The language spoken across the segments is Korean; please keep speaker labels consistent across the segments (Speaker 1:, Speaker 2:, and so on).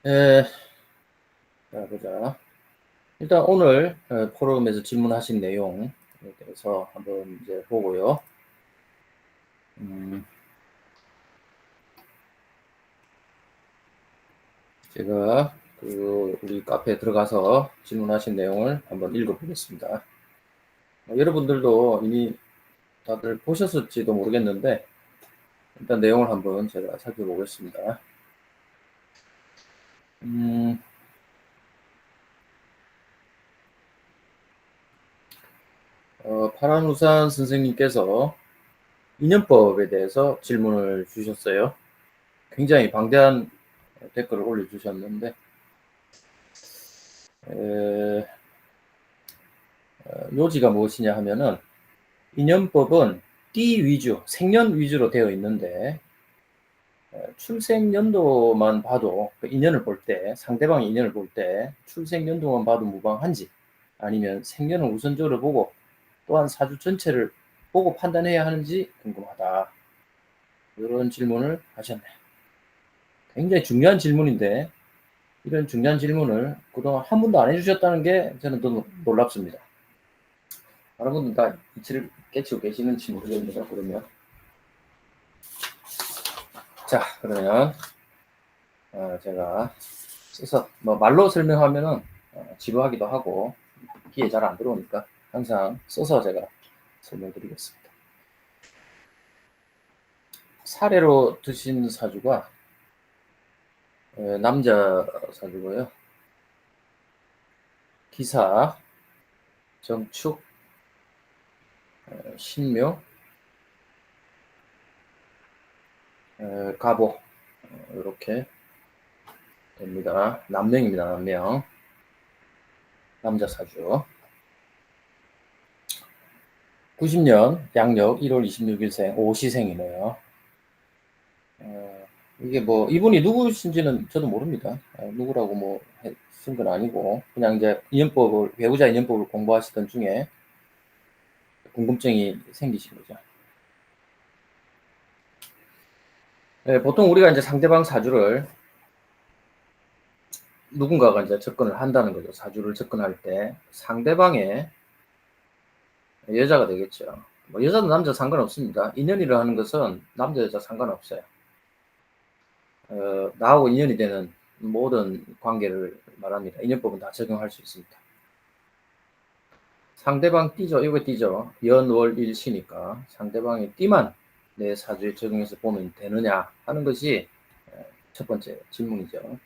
Speaker 1: 에, 자, 보자. 일단 오늘 포럼에서 질문하신 내용에 대해서 한번 이제 보고요. 제가 우리 카페에 들어가서 질문하신 내용을 한번 읽어보겠습니다. 여러분들도 이미 다들 보셨을지도 모르겠는데 일단 내용을 한번 제가 살펴보겠습니다. 파란우산 선생님께서 인연법에 대해서 질문을 주셨어요. 굉장히 방대한 댓글을 올려주셨는데 요지가 무엇이냐 하면은 인연법은 띠 위주, 생년 위주로 되어 있는데 출생연도만 봐도 그 인연을 볼 때, 상대방의 인연을 볼 때 출생연도만 봐도 무방한지 아니면 생년을 우선적으로 보고 또한 사주 전체를 보고 판단해야 하는지 궁금하다. 이런 질문을 하셨네요. 굉장히 중요한 질문인데 이런 중요한 질문을 그동안 한 번도 안 해주셨다는 게 저는 더 놀랍습니다. 여러분들 다 이치를 깨치고 계시는지 모르겠는데 그러면 자 그러면 제가 써서 뭐 말로 설명하면은 지루하기도 하고 귀에 잘 안 들어오니까 항상 써서 제가 설명드리겠습니다. 사례로 드신 사주가 남자 사주고요. 기사, 정축, 신묘, 가보 이렇게 됩니다. 남명입니다. 남명. 남자 사주. 90년 양력 1월 26일생 오시생이네요. 이게 뭐 이분이 누구신지는 저도 모릅니다. 누구라고 뭐 쓴 건 아니고 그냥 이제 인연법을 배우자 인연법을 공부하시던 중에 궁금증이 생기신 거죠. 보통 우리가 이제 상대방 사주를 누군가가 이제 접근을 한다는 거죠. 사주를 접근할 때 상대방의 여자가 되겠죠. 뭐 여자도 남자 상관없습니다. 인연이라 하는 것은 남자 여자 상관없어요. 나하고 인연이 되는 모든 관계를 말합니다. 인연법은 다 적용할 수 있습니다. 상대방 띠죠. 이거 띠죠. 연월일시니까 상대방의 띠만 내 사주에 적용해서 보면 되느냐 하는 것이 첫 번째 질문이죠.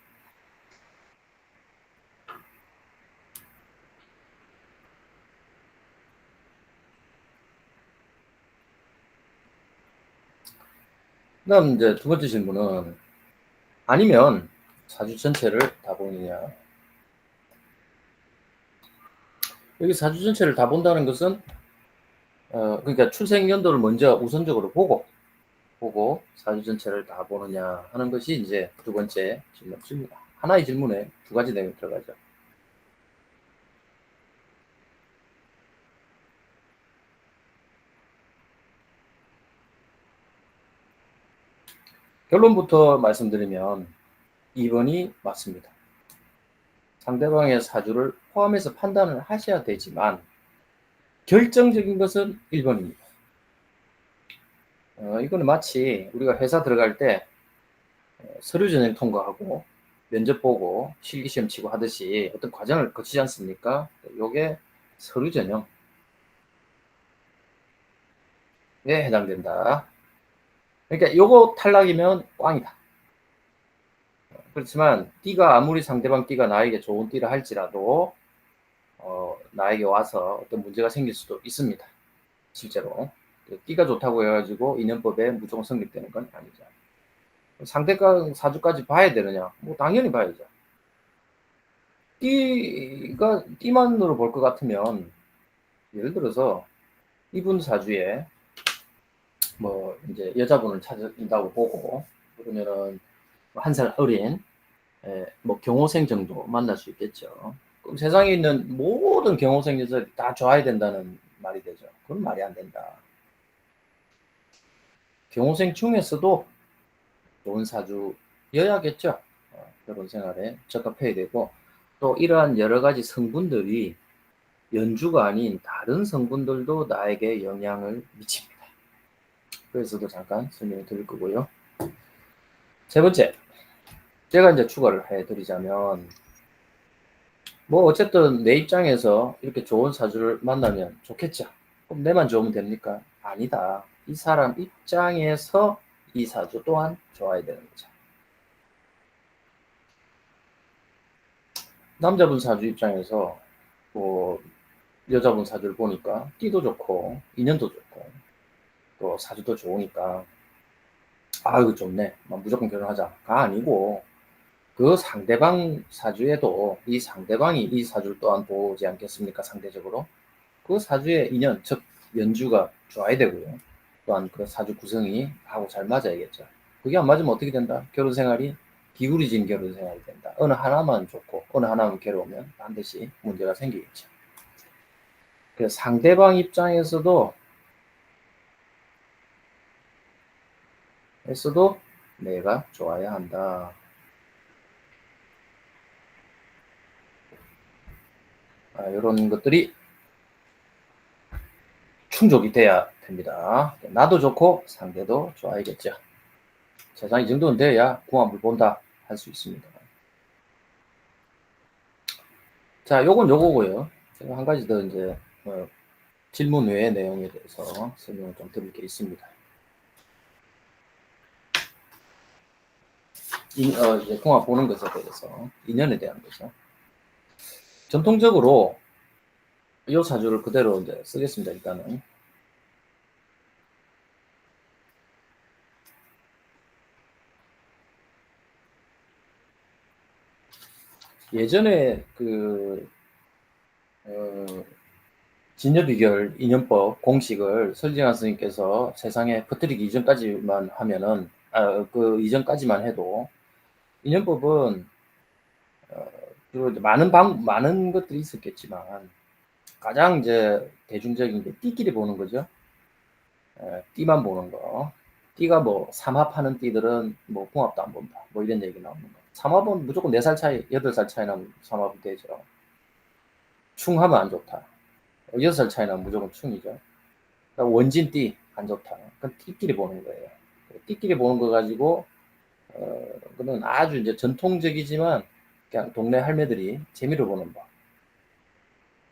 Speaker 1: 그다음 이제 두 번째 질문은 아니면 사주 전체를 다 보느냐. 여기 사주 전체를 다 본다는 것은 그러니까 출생 연도를 먼저 우선적으로 보고 사주 전체를 다 보느냐 하는 것이 이제 두 번째 질문. 하나의 질문에 두 가지 내용이 들어가죠. 결론부터 말씀드리면 2번이 맞습니다. 상대방의 사주를 포함해서 판단을 하셔야 되지만 결정적인 것은 1번입니다. 이거는 마치 우리가 회사 들어갈 때 서류 전형 통과하고 면접 보고 실기시험 치고 하듯이 어떤 과정을 거치지 않습니까? 이게 서류 전형에 해당된다. 그러니까 요거 탈락이면 꽝이다. 그렇지만 띠가 아무리 상대방 띠가 나에게 좋은 띠라 할지라도 나에게 와서 어떤 문제가 생길 수도 있습니다. 실제로 띠가 좋다고 해가지고 인연법에 무조건 성립되는 건 아니죠. 상대방 사주까지 봐야 되느냐? 뭐 당연히 봐야죠. 띠만으로 볼 것 같으면 예를 들어서 이분 사주에 뭐 이제 여자분을 찾는다고 보고 그러면은 한 살 어린 뭐 경호생 정도 만날 수 있겠죠. 그럼 세상에 있는 모든 경호생 여자들이 다 좋아야 된다는 말이 되죠. 그건 말이 안 된다. 경호생 중에서도 좋은 사주여야겠죠. 결혼 생활에 적합해야 되고, 또 이러한 여러 가지 성분들이 연주가 아닌 다른 성분들도 나에게 영향을 미칩니다. 그래서도 잠깐 설명을 드릴 거고요. 세 번째, 제가 이제 추가를 해드리자면, 뭐 어쨌든 내 입장에서 이렇게 좋은 사주를 만나면 좋겠죠. 그럼 내만 좋으면 됩니까? 아니다. 이 사람 입장에서 이 사주 또한 좋아야 되는 거죠. 남자분 사주 입장에서 뭐 여자분 사주를 보니까 띠도 좋고 인연도 좋고 또 사주도 좋으니까 아 이거 좋네, 무조건 결혼하자가 아니고, 그 상대방 사주에도 이 상대방이 이 사주를 또한 보지 않겠습니까? 상대적으로 그 사주의 인연, 즉 연주가 좋아야 되고요. 또한 그 사주 구성이 하고 잘 맞아야겠죠. 그게 안 맞으면 어떻게 된다? 결혼 생활이 기울어진 결혼 생활이 된다. 어느 하나만 좋고 어느 하나만 괴로우면 반드시 문제가 생기겠죠. 그래서 상대방 입장에서도 내가 좋아야 한다. 이런 것들이 충족이 돼야 됩니다. 나도 좋고 상대도 좋아야겠죠. 세상 이 정도는 돼야 궁합을 본다 할 수 있습니다. 자, 요건 요거고요. 제가 한 가지 더 이제 질문 외의 내용에 대해서 설명을 좀 드릴 게 있습니다. 이제 궁합 보는 것에 대해서, 인연에 대한 거죠. 전통적으로 이 사주를 그대로 이제 쓰겠습니다. 일단은 예전에 진여비결 인연법 공식을 설정한 스님께서 세상에 퍼뜨리기 이전까지만 하면은, 그 이전까지만 해도 인연법은 많은 것들이 있었겠지만 가장 이제 대중적인 게 띠끼리 보는 거죠. 띠만 보는 거. 띠가 뭐 삼합하는 띠들은 뭐 궁합도 안 본다. 뭐 이런 얘기 나오는 거. 삼합은 무조건 4살 차이, 8살 차이 나면 삼합이 되죠. 충하면 안 좋다. 6살 차이 나면 무조건 충이죠. 그러니까 원진 띠 안 좋다. 그건 띠끼리 보는 거예요. 띠끼리 보는 거 가지고 그는 아주 이제 전통적이지만 그냥 동네 할매들이 재미로 보는 법.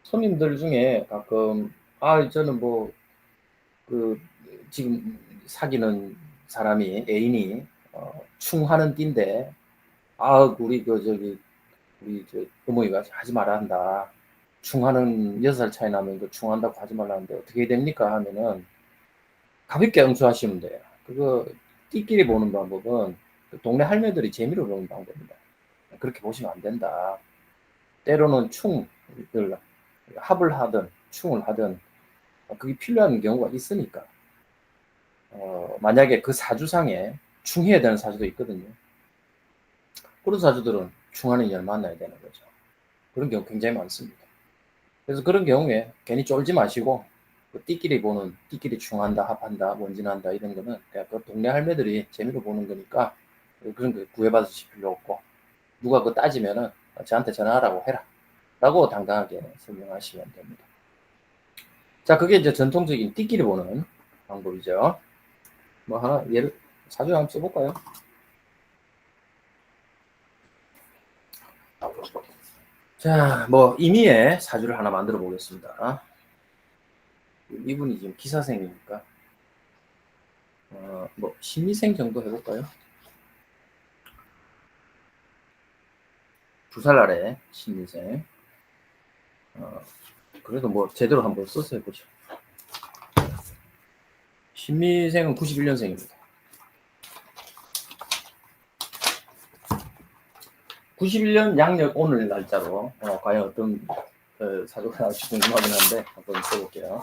Speaker 1: 손님들 중에 가끔 저는 뭐 그 지금 사귀는 사람이 애인이 충하는 띠인데 우리 우리 저 어머니가 하지 말아 한다. 충하는 6살 차이 나면 그 충한다고 하지 말라는데 어떻게 해야 됩니까? 하면은 가볍게 응수하시면 돼요. 그거 띠끼리 보는 방법은 그 동네 할매들이 재미로 보는 방법입니다. 그렇게 보시면 안 된다. 때로는 충을 합을 하든 충을 하든 그게 필요한 경우가 있으니까. 만약에 그 사주상에 충해야 되는 사주도 있거든요. 그런 사주들은 충하는 인연을 만나야 되는 거죠. 그런 경우 굉장히 많습니다. 그래서 그런 경우에 괜히 쫄지 마시고 그 띠끼리 충한다, 합한다, 원진한다 이런 거는 그냥 그 동네 할매들이 재미로 보는 거니까 그런 거 구애받으실 필요 없고, 누가 그거 따지면은 저한테 전화하라고 해라 라고 당당하게 설명하시면 됩니다. 자, 그게 이제 전통적인 띠끼리 보는 방법이죠. 뭐 하나 예를 사주 한번 써볼까요? 자, 뭐 임의의 사주를 하나 만들어 보겠습니다. 이분이 지금 기사생이니까 뭐 신미생 정도 해볼까요? 2살 아래 신미생. 그래도 뭐 제대로 한번 써서 해보죠. 신미생은 91년생입니다. 91년 양력 오늘 날짜로 과연 어떤 사주가 나올지 궁금하긴 한데 한번 써볼게요.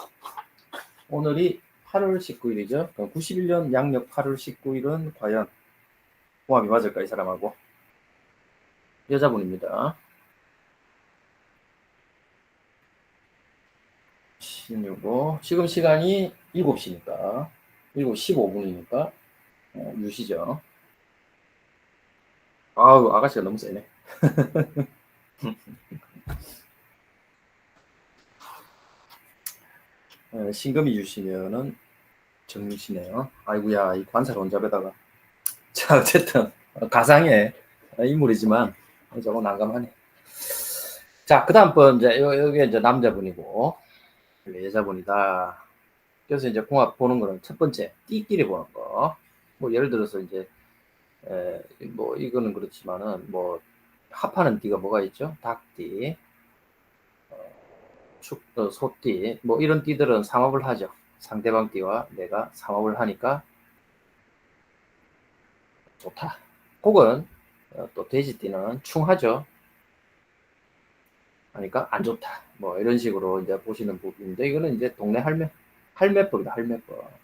Speaker 1: 오늘이 8월 19일이죠. 91년 양력 8월 19일은 과연 궁합이 맞을까, 이 사람하고? 여자분입니다. 16호. 지금 시간이 7시니까 7시 15분이니까 유시죠. 아우, 아가씨가 너무 세네. 신금이 주시면은 정리시네요. 아이고야, 이 관사를 혼잡에다가. 자, 어쨌든 가상의 인물이지만 조금 난감하네. 자, 그 다음 번 이제 여기 이제 남자분이고 여자분이다. 그래서 이제 궁합 보는 거는 첫 번째 띠끼리 보는 거. 뭐 예를 들어서 이제 뭐 이거는 그렇지만은 뭐 합하는 띠가 뭐가 있죠? 닭띠, 소띠, 뭐 이런 띠들은 삼합을 하죠. 상대방 띠와 내가 삼합을 하니까 좋다. 혹은 또 돼지띠는 충하죠. 하니까 안 좋다. 뭐 이런 식으로 이제 보시는 부분인데 이거는 이제 동네 할매법이다. 할매법.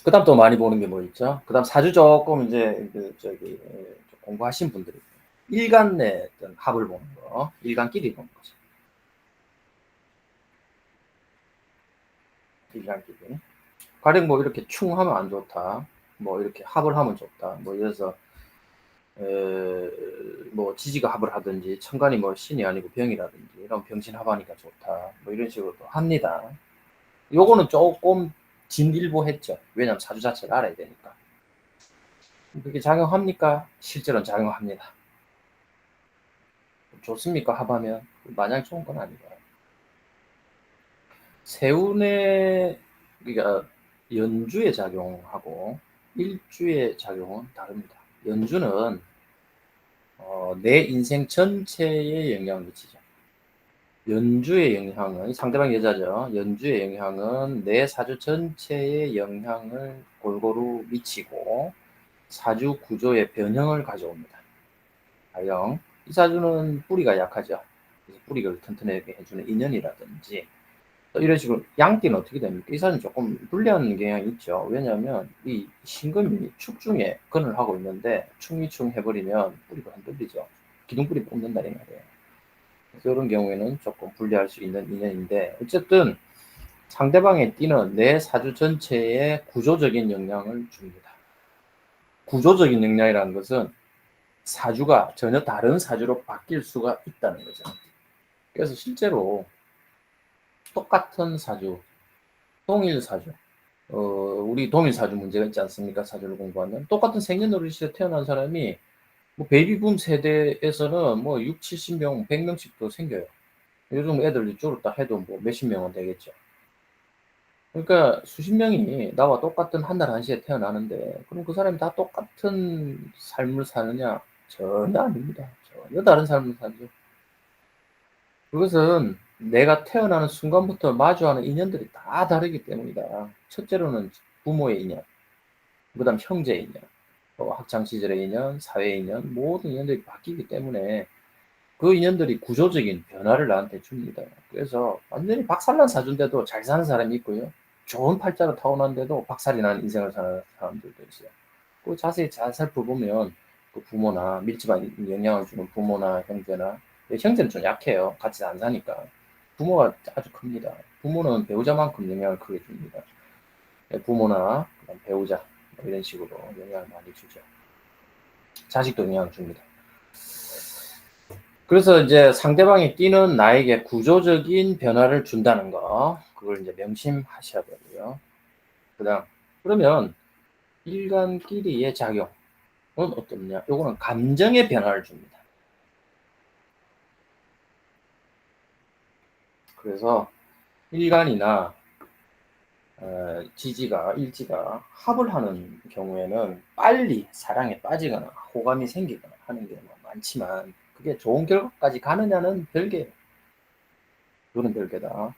Speaker 1: 그다음 또 많이 보는 게 뭐 있죠? 그다음 사주 조금 이제 저기 공부하신 분들이 일간 내 어떤 합을 보는 거, 일간끼리 보는 거죠. 일간끼리. 가령 뭐 이렇게 충하면 안 좋다. 뭐 이렇게 합을 하면 좋다. 뭐 이래서 뭐 지지가 합을 하든지 천간이 뭐 신이 아니고 병이라든지 이런 병신합하니까 좋다. 뭐 이런 식으로 합니다. 요거는 조금 진일보했죠. 왜냐면 사주 자체를 알아야 되니까. 그게 작용합니까? 실제로는 작용합니다. 좋습니까? 합하면 마냥 좋은 건 아니고요. 세운의 그러니까 연주의 작용하고 일주의 작용은 다릅니다. 연주는 내 인생 전체에 영향을 미치죠. 연주의 영향은 상대방 여자죠. 연주의 영향은 내 사주 전체에 영향을 골고루 미치고 사주 구조의 변형을 가져옵니다. 가령 이 사주는 뿌리가 약하죠. 그래서 뿌리를 튼튼하게 해주는 인연이라든지 또 이런 식으로 양띠는 어떻게 됩니까? 이 사주는 조금 불리한 경향이 있죠. 왜냐하면 이 신금이 축중에 근을 하고 있는데 충이충 해버리면 뿌리가 흔들리죠. 기둥뿌리 뽑는다는 말이에요. 그래서 이런 경우에는 조금 불리할 수 있는 인연인데 어쨌든 상대방의 띠는 내 사주 전체에 구조적인 영향을 줍니다. 구조적인 영향이라는 것은 사주가 전혀 다른 사주로 바뀔 수가 있다는 거죠. 그래서 실제로 똑같은 사주, 동일 사주, 우리 동일 사주 문제가 있지 않습니까? 사주를 공부하면 똑같은 생년월일시에 태어난 사람이 뭐 베이비붐 세대에서는 뭐 6, 70명, 100명씩도 생겨요. 요즘 애들 줄었다 해도 뭐 몇십 명은 되겠죠. 그러니까 수십 명이 나와 똑같은 한날 한시에 태어나는데 그럼 그 사람이 다 똑같은 삶을 사느냐? 전혀 아닙니다. 전혀 다른 삶을 살죠. 그것은 내가 태어나는 순간부터 마주하는 인연들이 다 다르기 때문이다. 첫째로는 부모의 인연, 그다음 형제의 인연, 학창 시절의 인연, 사회의 인연, 모든 인연들이 바뀌기 때문에 그 인연들이 구조적인 변화를 나한테 줍니다. 그래서 완전히 박살난 사주인데도 잘 사는 사람이 있고요. 좋은 팔자로 타고났는데도 박살이 난 인생을 사는 사람들도 있어요. 그 자세히 잘 살펴보면 그 부모나 밀집한 영향을 주는 부모나 형제나 형제는 좀 약해요. 같이 안 사니까. 부모가 아주 큽니다. 부모는 배우자만큼 영향을 크게 줍니다. 부모나 배우자 뭐 이런 식으로 영향을 많이 주죠. 자식도 영향을 줍니다. 그래서 이제 상대방이 띠는 나에게 구조적인 변화를 준다는 거, 그걸 이제 명심하셔야 되고요. 그다음 그러면 일간끼리의 작용은 어떻냐? 요거는 감정의 변화를 줍니다. 그래서 일간이나 지지가 일지가 합을 하는 경우에는 빨리 사랑에 빠지거나 호감이 생기거나 하는 경우가 많지만 그게 좋은 결과까지 가느냐는 별개예요. 그거는 별개다.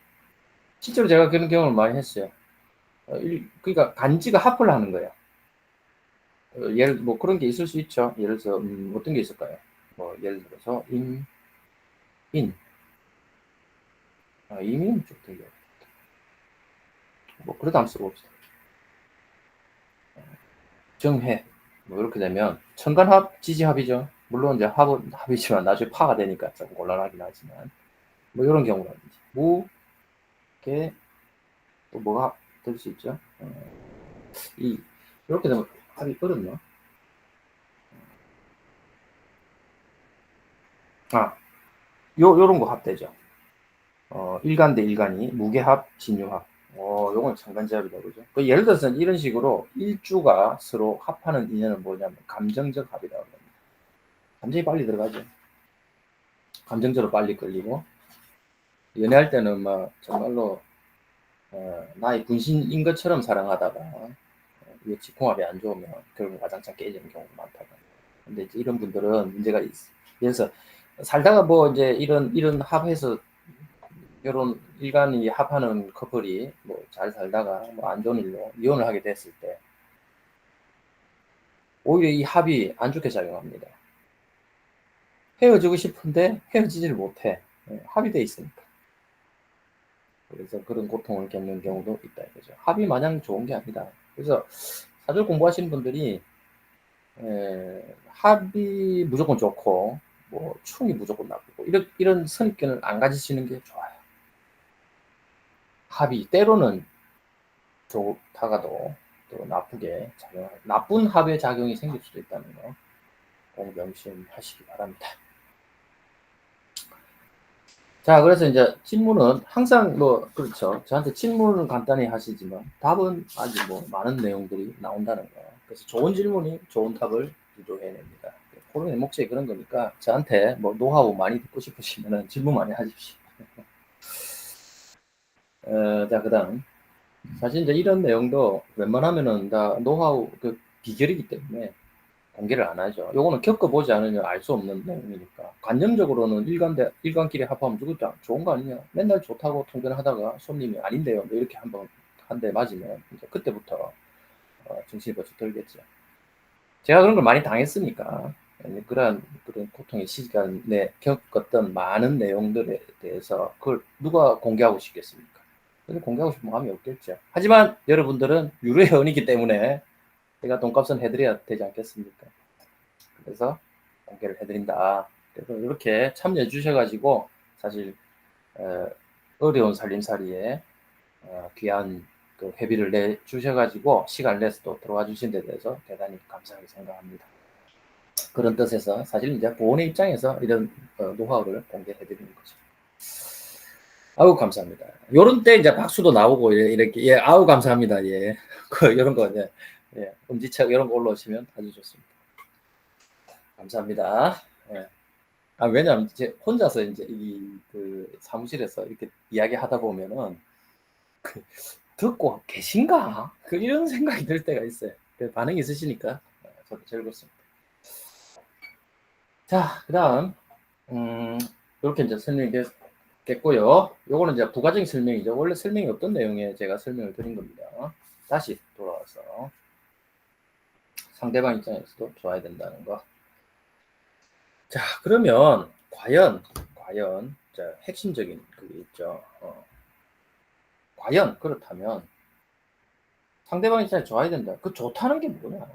Speaker 1: 실제로 제가 그런 경험을 많이 했어요. 그러니까 간지가 합을 하는 거예요. 예를 뭐 그런 게 있을 수 있죠. 예를 들어서 어떤 게 있을까요? 뭐 예를 들어서 임인 좀 되게 뭐 그러다 한번 써봅시다. 정해 뭐 이렇게 되면 천간합, 지지합이죠. 물론 이제 합은 합이지만 나중에 파가 되니까 좀 곤란하긴 하지만 뭐 이런 경우라든지 무, 개, 또 뭐가 될 수 있죠. 이 이렇게 되면 합이 어렵나? 요런 거 합되죠. 일간 대 일간이 무게합, 진유합. 요건 상관제합이다, 그죠? 그 예를 들어서 이런 식으로 일주가 서로 합하는 인연은 뭐냐면 감정적 합이라고 합니다. 감정이 빨리 들어가죠. 감정적으로 빨리 끌리고, 연애할 때는 막 정말로 나의 분신인 것처럼 사랑하다가 이게 직궁합이 안 좋으면 결국 와장창 깨지는 경우가 많다고. 근데 이제 이런 분들은 문제가 있어. 그래서 살다가 뭐 이제 이런 합해서 이런 일간이 합하는 커플이 뭐 잘 살다가 뭐 안 좋은 일로 이혼을 하게 됐을 때 오히려 이 합이 안 좋게 작용합니다. 헤어지고 싶은데 헤어지지를 못해. 합이 돼 있으니까. 그래서 그런 고통을 겪는 경우도 있다 이거죠. 합이 마냥 좋은 게 아니다. 그래서 사주 공부하시는 분들이 합이 무조건 좋고 뭐 충이 무조건 나쁘고 이런 선입견을 안 가지시는 게 좋아요. 합이 때로는 좋다가도 또 나쁘게 나쁜 합의 작용이 생길 수도 있다는 거 꼭 명심하시기 바랍니다. 자, 그래서 이제 질문은 항상 뭐 그렇죠. 저한테 질문은 간단히 하시지만 답은 아주 뭐 많은 내용들이 나온다는 거. 그래서 좋은 질문이 좋은 답을 유도해냅니다. 코로나의 목적이 그런 거니까 저한테 뭐 노하우 많이 듣고 싶으시면 질문 많이 하십시오. 자, 그다음 사실 이제 이런 내용도 웬만하면은 다 노하우 그 비결이기 때문에 공개를 안 하죠. 요거는 겪어보지 않으면 알 수 없는 내용이니까. 관념적으로는 일간끼리 합하면 누구도 좋은 거 아니냐. 맨날 좋다고 통변하다가 손님이 아닌데요. 뭐 이렇게 한 대 맞으면 이제 그때부터 정신이 벌써 들겠죠. 제가 그런 걸 많이 당했으니까 그런 고통의 시간에 겪었던 많은 내용들에 대해서 그걸 누가 공개하고 싶겠습니까? 그래서 공개하고 싶은 마음이 없겠죠. 하지만 여러분들은 유료의 은이기 때문에 제가 돈값은 해드려야 되지 않겠습니까? 그래서 공개를 해드린다. 그래서 이렇게 참여해 주셔가지고 사실 어려운 살림살이에 귀한 그 회비를 내 주셔가지고 시간을 내서 또 들어와 주신 데 대해서 대단히 감사하게 생각합니다. 그런 뜻에서 사실 이제 보온의 입장에서 이런 노하우를 공개해드리는 거죠. 아우 감사합니다. 요런 때 이제 박수도 나오고 이렇게 예 아우 감사합니다. 예 이런 거 이제 예, 엄지척 이런 거 올라오시면 아주 좋습니다. 감사합니다. 예. 왜냐면 이제 혼자서 이제 그 사무실에서 이렇게 이야기하다 보면은 그 듣고 계신가? 이런 생각이 들 때가 있어요. 반응이 있으시니까 저도 즐겁습니다. 자, 그다음 이렇게 이제 설명이 됐고요. 요거는 이제 부가적인 설명이죠. 원래 설명이 어떤 내용에 제가 설명을 드린 겁니다. 다시 돌아와서 상대방 입장에서도 좋아야 된다는 거. 자, 그러면 과연 자, 핵심적인 그게 있죠. 과연 그렇다면 상대방 입장에 좋아야 된다. 그 좋다는 게 뭐냐?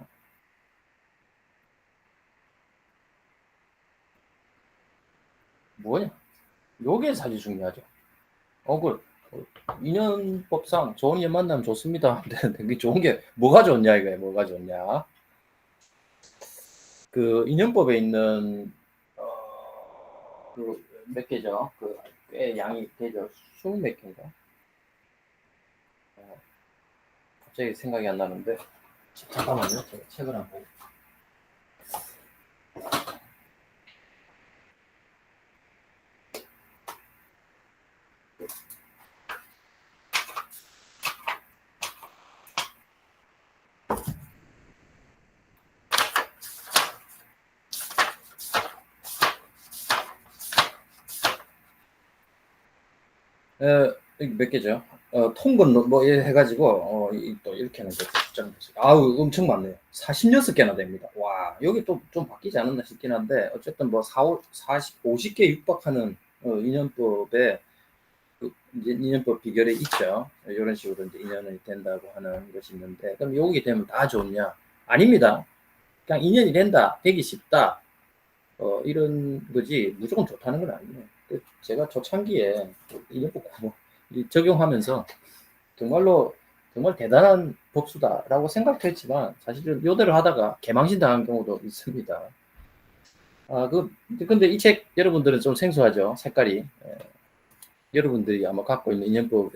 Speaker 1: 뭐냐? 요게 사실 중요하죠. 그 인연법상 좋은 인연 만나면 좋습니다. 근데 그게 좋은 게 뭐가 좋냐 이거예요. 뭐가 좋냐? 그 인연법에 있는 그 몇 개죠? 그 꽤 양이 되죠. 20몇 개인가? 갑자기 생각이 안 나는데 잠깐만요. 제가 책을 안 보고. 몇 개죠? 통근 뭐 해가지고 또 이렇게 하는 거죠. 아우 엄청 많네요. 46개나 됩니다. 와 여기 또 좀 바뀌지 않았나 싶긴 한데 어쨌든 뭐 50개 육박하는 인연법에 이제 인연법 비결이 있죠. 이런 식으로 이제 인연이 된다고 하는 것이 있는데 그럼 여기 되면 다 좋냐? 아닙니다. 그냥 인연이 된다, 되기 쉽다. 이런 거지 무조건 좋다는 건 아니에요. 제가 초창기에 인연법 적용하면서 정말로 정말 대단한 법수다라고 생각했지만 사실은 요대로 하다가 개망신 당한 경우도 있습니다. 근데 이 책 여러분들은 좀 생소하죠, 색깔이. 여러분들이 아마 갖고 있는 인연법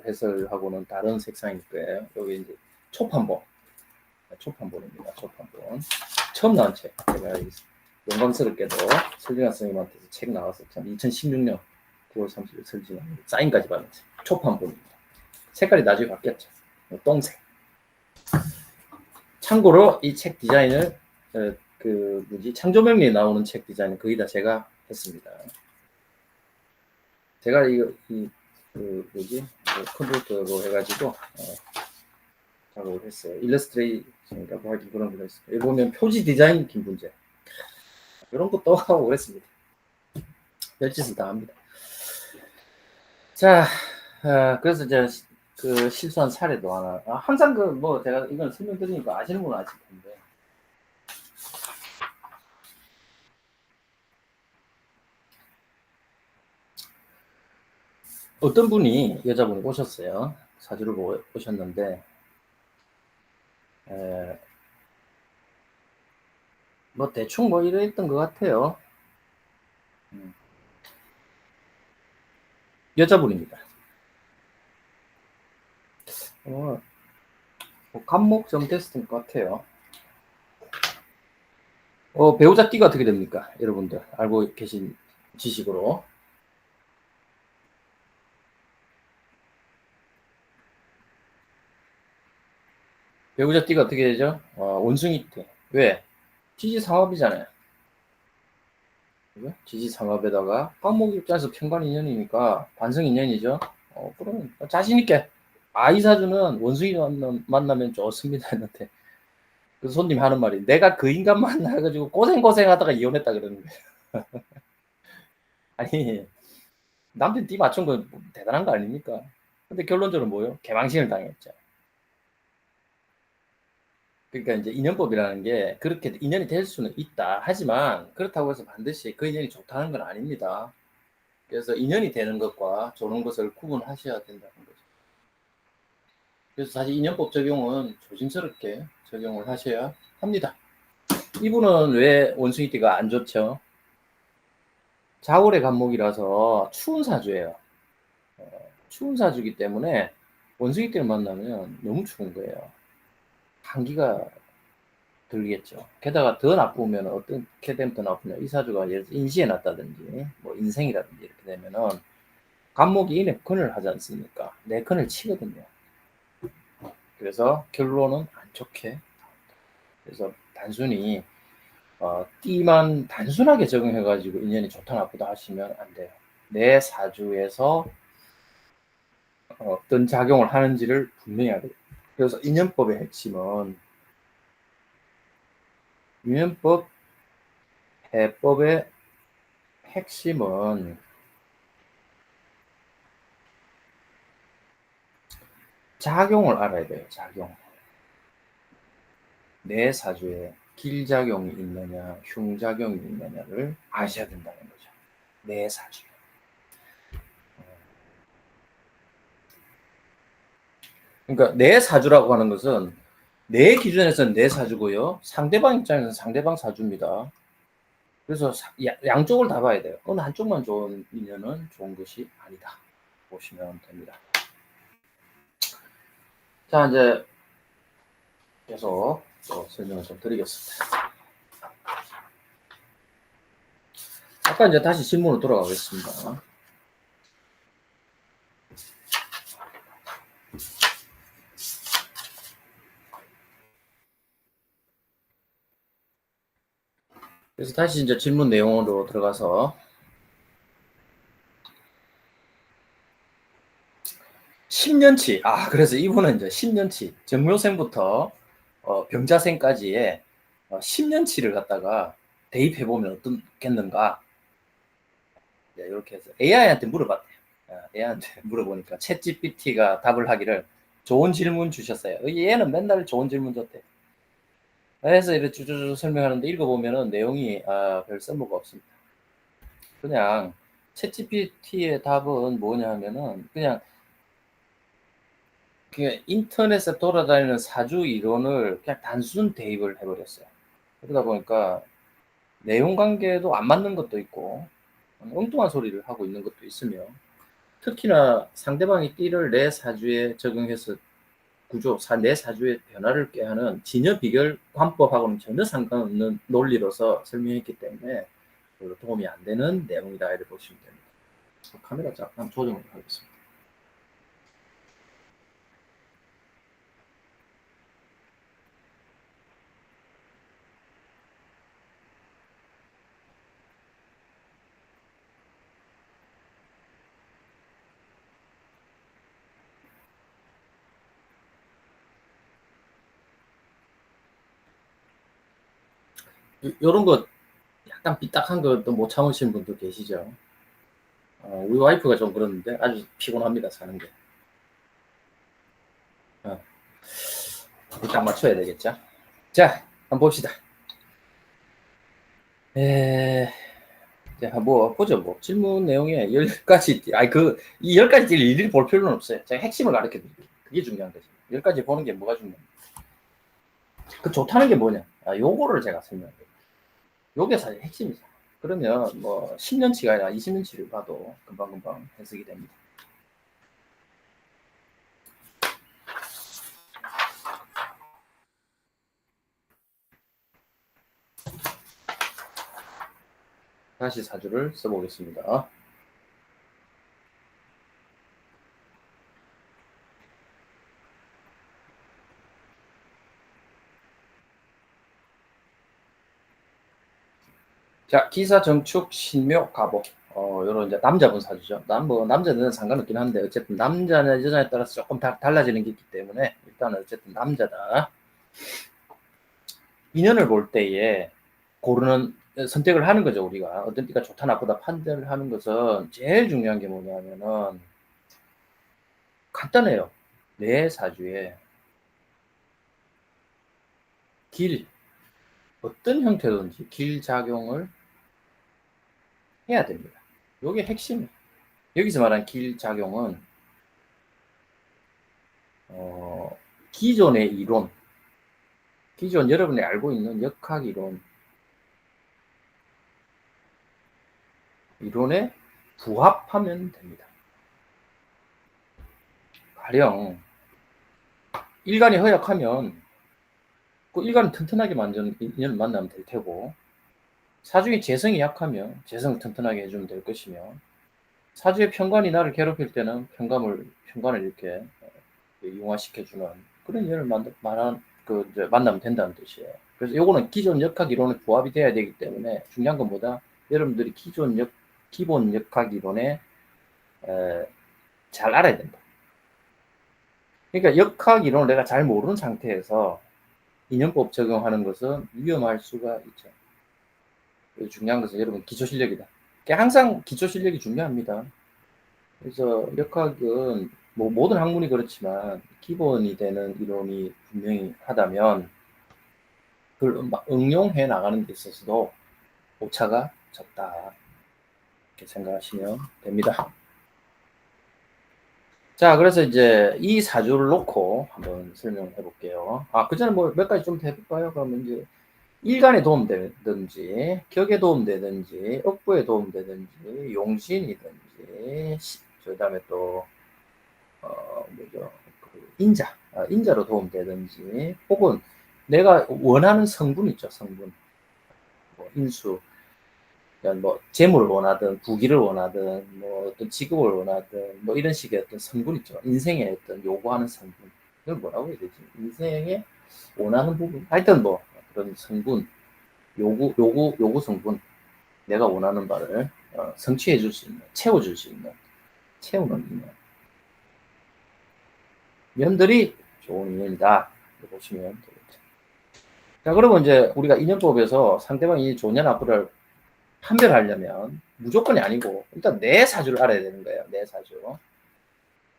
Speaker 1: 해설하고는 다른 색상일 거예요. 여기 이제 초판본입니다. 초판본. 처음 나온 책. 제가 영광스럽게도 설진아 선생님한테서 책 나와서 참 2016년 9월 30일 설진아 사인까지 받은 책. 초판본입니다. 색깔이 나중에 바뀌었죠. 똥색. 참고로 이 책 디자인을 창조명리에 나오는 책 디자인은 거의 다 제가 했습니다. 제가 컴퓨터로 해가지고 작업을 했어요. 일러스트레이션이라고 하기 그런 거 있어요. 여기 보면 표지 디자인 김분재 이런 것도 하고 그랬습니다. 별짓을 다 합니다. 자, 그래서 이제 그 실수한 사례도 하나. 항상 제가 이건 설명드리니까 아시는 분은 아실 텐데. 어떤 분이 여자분이 오셨어요. 사주를 보고 오셨는데 대충 이랬던 것 같아요. 여자분입니다. 간목 좀 됐을 것 같아요. 배우자 띠가 어떻게 됩니까? 여러분들 알고 계신 지식으로. 배우자 띠가 어떻게 되죠? 원숭이 띠. 왜? 지지상합이잖아요. 지지상합에다가 간목 입장에서 편관인연이니까 반성인연이죠. 그러면 자신있게 이 사주는 원숭이 만나면 좋습니다 했는데 그 손님이 하는 말이 내가 그 인간 만나가지고 고생하다가 이혼했다 그러는 거예요. 아니 남편 띠 맞춘 건 대단한 거 아닙니까? 근데 결론적으로 뭐예요? 개망신을 당했죠. 그러니까 이제 인연법이라는 게 그렇게 인연이 될 수는 있다. 하지만 그렇다고 해서 반드시 그 인연이 좋다는 건 아닙니다. 그래서 인연이 되는 것과 좋은 것을 구분하셔야 된다는 거죠. 그래서 사실 인연법 적용은 조심스럽게 적용을 하셔야 합니다. 이분은 왜 원숭이띠가 안 좋죠? 자월의 간목이라서 추운 사주예요. 추운 사주기 때문에 원숭이띠를 만나면 너무 추운 거예요. 감기가 들겠죠. 게다가 더 나쁘면 어떻게 되면 더 나쁘냐. 이 사주가 예를 들어 인시에 났다든지 인생이라든지 이렇게 되면은 간목이 인해근을 하지 않습니까? 내근을 치거든요. 그래서 결론은 안 좋게. 그래서 단순히 띠만 단순하게 적용해가지고 인연이 좋다 나쁘다 하시면 안 돼요. 내 사주에서 어떤 작용을 하는지를 분명히 해야 돼요. 그래서 인연법의 핵심은 인연법 해법의 핵심은 작용을 알아야 돼요. 작용. 내 사주에 길작용이 있느냐 흉작용이 있느냐를 아셔야 된다는 거죠. 내 사주. 그러니까 내 사주라고 하는 것은 내 기준에서는 내 사주고요. 상대방 입장에서는 상대방 사주입니다. 그래서 양쪽을 다 봐야 돼요. 어느 한쪽만 좋은 인연은 좋은 것이 아니다. 보시면 됩니다. 자, 이제 계속 설명을 좀 드리겠습니다. 아까 이제 다시 질문으로 돌아가겠습니다. 그래서 다시 이제 질문 내용으로 들어가서 10년치. 그래서 이분은 이제 10년치 정묘생부터 병자생까지의 10년치를 갖다가 대입해 보면 어떻겠는가? 이렇게 해서 AI한테 물어봤대요. AI한테 물어보니까 챗GPT가 답을 하기를 좋은 질문 주셨어요. 얘는 맨날 좋은 질문 줬대. 그래서 이렇게 쭈쭈쭈 설명하는데 읽어보면은 내용이 별 쓸모가 없습니다. 그냥 챗GPT의 답은 뭐냐 하면은 그냥 인터넷에 돌아다니는 사주 이론을 그냥 단순 대입을 해버렸어요. 그러다 보니까 내용 관계도 안 맞는 것도 있고 엉뚱한 소리를 하고 있는 것도 있으며, 특히나 상대방이 띠를 내 사주에 적용해서 내 사주의 변화를 꾀하는 진여 비결 관법하고는 전혀 상관없는 논리로서 설명했기 때문에 별로 도움이 안 되는 내용이다 이렇게 보시면 됩니다. 카메라 잠깐 조정을 하겠습니다. 이런 거 약간 삐딱한 것도 못 참으시는 분도 계시죠. 우리 와이프가 좀 그러는데 아주 피곤합니다, 사는 게. 딱 맞춰야 되겠죠. 자, 한번 봅시다. 자, 뭐 보죠. 뭐 질문 내용에 10가지, 이 10가지를 일일이 볼 필요는 없어요. 제가 핵심을 가르쳐 드릴게요. 그게 중요한 거죠. 10가지 보는 게 뭐가 중요해요? 그 좋다는 게 뭐냐? 요거를 제가 설명할게요. 요게 사실 핵심이죠. 그러면 뭐 10년치가 아니라 20년치를 봐도 금방금방 해석이 됩니다. 다시 사주를 써보겠습니다. 자, 기사, 정축, 신묘, 갑오. 요런 이제 남자분 사주죠. 남자는 상관없긴 한데, 어쨌든 남자나 여자에 따라서 조금 달라지는 게 있기 때문에, 일단은 어쨌든 남자다. 인연을 볼 때에 선택을 하는 거죠, 우리가. 어떤 띠가 좋다, 나쁘다 판단을 하는 것은 제일 중요한 게 뭐냐면은, 간단해요. 내 사주에 어떤 형태든지 길작용을 해야 됩니다. 이게 핵심이에요. 여기서 말한 길작용은 기존의 기존 여러분이 알고 있는 역학 이론에 부합하면 됩니다. 가령 일간이 허약하면 그 일간을 튼튼하게 만드는 인연을 만나면 될 테고, 사주의 재성이 약하면 재성을 튼튼하게 해주면 될 것이며, 사주의 편관이 나를 괴롭힐 때는 편관을 이렇게 융화시켜주는 그런 인연을 만나면 된다는 뜻이에요. 그래서 요거는 기존 역학 이론에 부합이 돼야 되기 때문에 중요한 것보다 여러분들이 기본 역학 이론에 잘 알아야 된다. 그러니까 역학 이론을 내가 잘 모르는 상태에서 인연법 적용하는 것은 위험할 수가 있죠. 중요한 것은 여러분 기초 실력이다. 항상 기초 실력이 중요합니다. 그래서 역학은 뭐 모든 학문이 그렇지만 기본이 되는 이론이 분명히 하다면 그걸 응용해 나가는 데 있어서도 오차가 적다. 이렇게 생각하시면 됩니다. 자, 그래서 이제 이 사주를 놓고 한번 설명해 볼게요. 그 전에 뭐 몇 가지 좀 해볼까요? 그러면 이제 일간에 도움되든지, 격에 도움되든지, 억부에 도움되든지, 용신이든지, 그 다음에 또, 뭐죠? 인자로 도움되든지, 혹은 내가 원하는 성분 있죠, 성분. 뭐 인수, 뭐 재물을 원하든 부귀를 원하든 뭐 어떤 직업을 원하든 뭐 이런 식의 어떤 성분 있죠. 인생의 어떤 요구하는 성분. 이걸 뭐라고 해야 되지? 인생의 원하는 부분. 하여튼 뭐 그런 성분, 요구 성분. 내가 원하는 바를 성취해 줄 수 있는, 채워줄 수 있는, 채우는 면들이 좋은 인연이다. 보시면 되겠죠. 자, 그러면 이제 우리가 인연법에서 상대방이 좋냐 나쁘냐를 판별하려면 무조건이 아니고 일단 내 사주를 알아야 되는 거예요. 내 사주.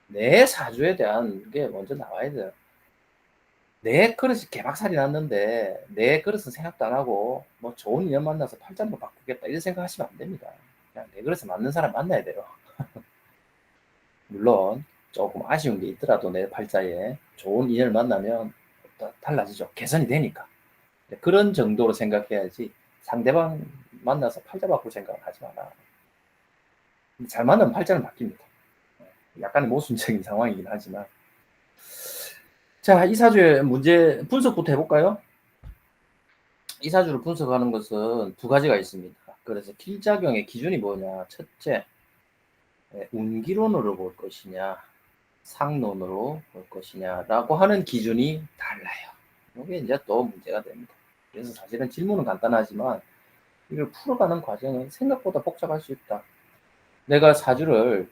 Speaker 1: 내 사주에 대한 게 먼저 나와야 돼요. 내 그릇이 개박살이 났는데 내 그릇은 생각도 안 하고 뭐 좋은 인연 만나서 팔자로 바꾸겠다 이런 생각하시면 안 됩니다. 그냥 내 그릇에 맞는 사람 만나야 돼요. 물론 조금 아쉬운 게 있더라도 내 팔자에 좋은 인연을 만나면 달라지죠. 개선이 되니까. 그런 정도로 생각해야지 상대방 만나서 팔자 바꿀 생각을 하지 마라. 잘 만나면 팔자는 바뀝니다. 약간의 모순적인 상황이긴 하지만. 자, 이 사주의 문제 분석부터 해볼까요? 이 사주를 분석하는 것은 두 가지가 있습니다. 그래서 필작용의 기준이 뭐냐? 첫째, 운기론으로 볼 것이냐, 상론으로 볼 것이냐라고 하는 기준이 달라요. 이게 이제 또 문제가 됩니다. 그래서 사실은 질문은 간단하지만 이걸 풀어가는 과정은 생각보다 복잡할 수 있다. 내가 사주를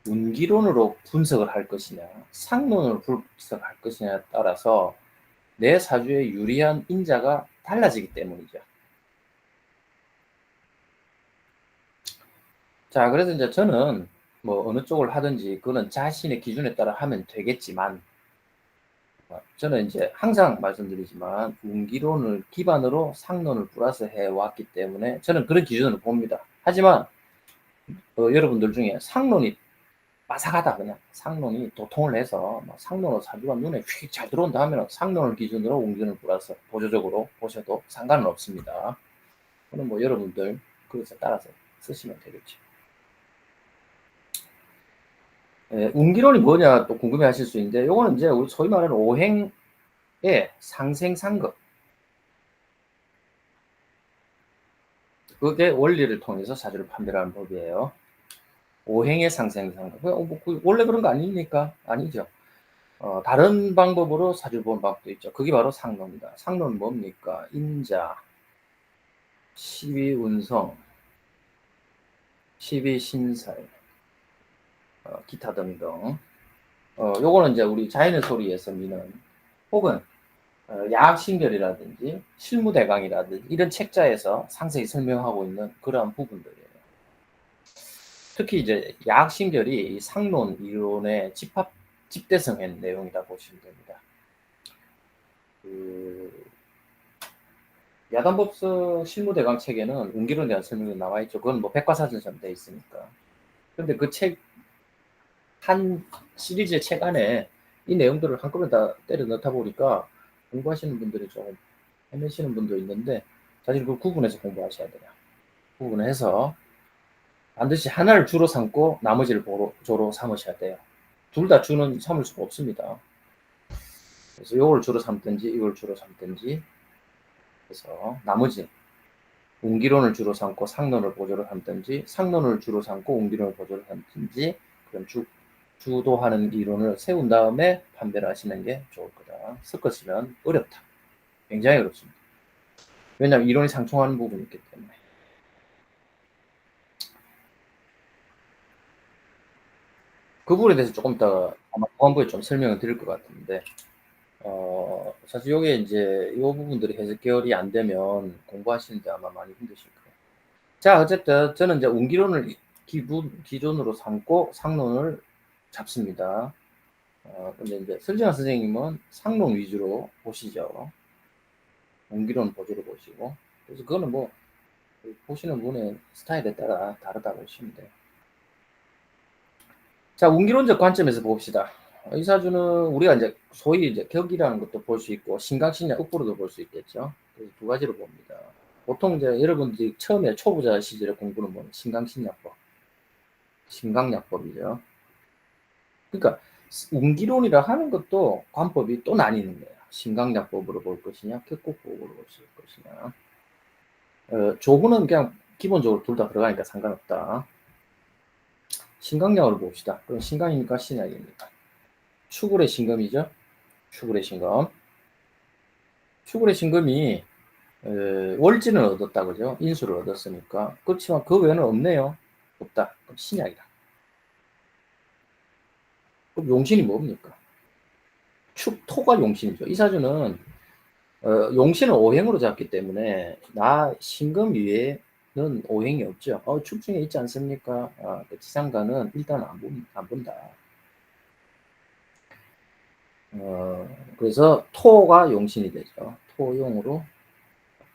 Speaker 1: 운기론으로 분석을 할 것이냐, 상론으로 분석할 것이냐에 따라서 내 사주에 유리한 인자가 달라지기 때문이죠. 자, 그래서 이제 저는 뭐 어느 쪽을 하든지 그거는 자신의 기준에 따라 하면 되겠지만, 저는 이제 항상 말씀드리지만 운기론을 기반으로 상론을 플러스해 왔기 때문에 저는 그런 기준으로 봅니다. 하지만 여러분들 중에 상론이 빠삭하다, 그냥 상론이 도통을 해서 상론으로 사주가 눈에 휙 잘 들어온다 하면 상론을 기준으로 운기론을 플러스 보조적으로 보셔도 상관은 없습니다. 그건 뭐 여러분들 그것에 따라서 쓰시면 되겠죠. 운기론이 뭐냐 또 궁금해 하실 수 있는데, 요거는 이제 우리 소위 말하는 오행의 상생상극, 그게 원리를 통해서 사주를 판별하는 법이에요. 오행의 상생상극. 원래 그런 거 아닙니까? 아니죠. 다른 방법으로 사주를 보는 방법도 있죠. 그게 바로 상론입니다. 상론은 뭡니까? 인자, 시비운성, 시비신살, 기타 등등. 요거는 이제 우리 자연의 소리에서 미는, 혹은 야학신결이라든지 실무대강이라든지 이런 책자에서 상세히 설명하고 있는 그러한 부분들이에요. 특히 이제 야학신결이 상론 이론의 집대성한 내용이다 보시면 됩니다. 야단법서 실무대강 책에는 운기론에 대한 설명이 나와 있죠. 그건 뭐 백과사전처럼 돼 있으니까. 근데 그 책 한 시리즈의 책 안에 이 내용들을 한꺼번에 다 때려 넣다 보니까 공부하시는 분들이 조금 헤매시는 분도 있는데, 사실 그걸 구분해서 공부하셔야 돼요. 구분해서 반드시 하나를 주로 삼고 나머지를 조로 삼으셔야 돼요. 둘 다 주는 삼을 수가 없습니다. 그래서 이걸 주로 삼든지 이걸 주로 삼든지, 그래서 나머지 운기론을 주로 삼고 상론을 보조로 삼든지, 상론을 주로 삼고 운기론을 보조로 삼든지, 그럼 주도하는 이론을 세운 다음에 판별을 하시는 게 좋을 거다. 섞었으면 어렵다. 굉장히 어렵습니다. 왜냐하면 이론이 상충하는 부분이 있기 때문에. 그 부분에 대해서 조금 이따 아마 후반부에 좀 설명을 드릴 것 같은데, 사실 요게 이제 이 부분들이 해석결이 안 되면 공부하시는데 아마 많이 힘드실 거예요. 자, 어쨌든 저는 이제 운기론을 기존으로 삼고 상론을 잡습니다. 근데 이제 설정환 선생님은 상론 위주로 보시죠. 운기론 보조로 보시고. 그래서 그거는 뭐 보시는 분의 스타일에 따라 다르다고 보시면 돼요. 자, 운기론적 관점에서 봅시다. 이 사주는 우리가 이제 소위 이제 격이라는 것도 볼 수 있고 신강신약 읍보로도 볼 수 있겠죠. 그래서 두 가지로 봅니다. 보통 이제 여러분들이 처음에 초보자 시절에 공부는 뭐 신강신약법, 신강약법이죠. 그러니까 운기론이라 하는 것도 관법이 또 나뉘는 거예요. 신강약법으로 볼 것이냐, 격국법으로 볼 것이냐. 조후는 그냥 기본적으로 둘 다 들어가니까 상관없다. 신강약으로 봅시다. 그럼 신강이니까 신약입니다. 추굴의 신금이죠. 추굴의 신금. 추굴의 신금이 월지는 얻었다, 그죠? 인수를 얻었으니까. 그렇지만 그 외에는 없네요. 없다. 그럼 신약이다. 그럼 용신이 뭡니까? 축토가 용신이죠. 이 사주는 용신을 오행으로 잡기 때문에 나 신금 위에는 오행이 없죠. 축중에 있지 않습니까? 그 지상가는 일단 안 본다. 그래서 토가 용신이 되죠. 토용으로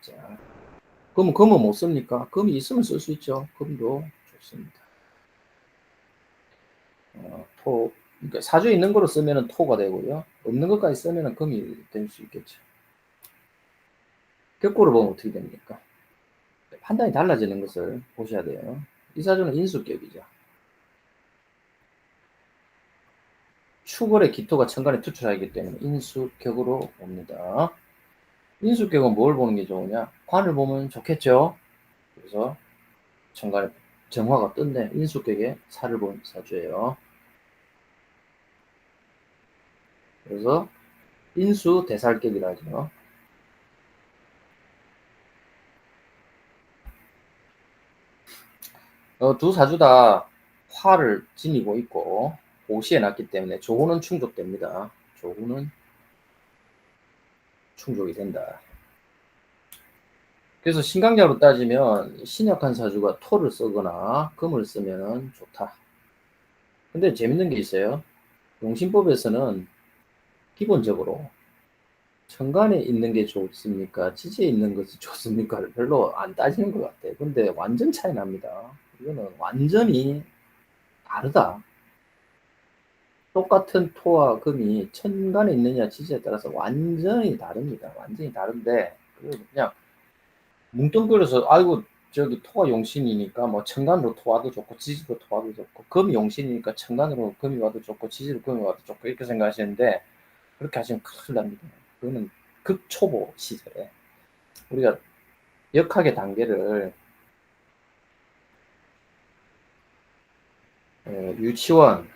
Speaker 1: 자, 금은 못 씁니까? 금이 있으면 쓸 수 있죠. 금도 좋습니다. 그러니까 사주에 있는 거로 쓰면 토가 되고요. 없는 것까지 쓰면 금이 될 수 있겠죠. 격고로 보면 어떻게 됩니까? 판단이 달라지는 것을 보셔야 돼요. 이 사주는 인수격이죠. 축월의 기토가 천간에 투출하기 때문에 인수격으로 봅니다. 인수격은 뭘 보는 게 좋으냐? 관을 보면 좋겠죠. 그래서 천간에 정화가 떴네. 인수격에 살을 본 사주예요. 그래서 인수 대살격이라 하죠. 두 사주 다 화를 지니고 있고 오시에 났기 때문에 조후는 충족됩니다. 조후는 충족이 된다. 그래서 신강자로 따지면 신약한 사주가 토를 쓰거나 금을 쓰면 좋다. 근데 재밌는 게 있어요. 용신법에서는 기본적으로 천간에 있는 게 좋습니까? 지지에 있는 것이 좋습니까를 별로 안 따지는 것 같아요. 근데 완전 차이 납니다. 이거는 완전히 다르다. 똑같은 토와 금이 천간에 있느냐 지지에 따라서 완전히 다릅니다. 완전히 다른데 그냥 뭉뚱그려서 아이고 저기 토가 용신이니까 뭐 천간으로 토와도 좋고 지지로 토와도 좋고 금이 용신이니까 천간으로 금이 와도 좋고 지지로 금이 와도 좋고 이렇게 생각하시는데 그렇게 하시면 큰일 납니다. 그거는 극초보 시절에 우리가 역학의 단계를 유치원,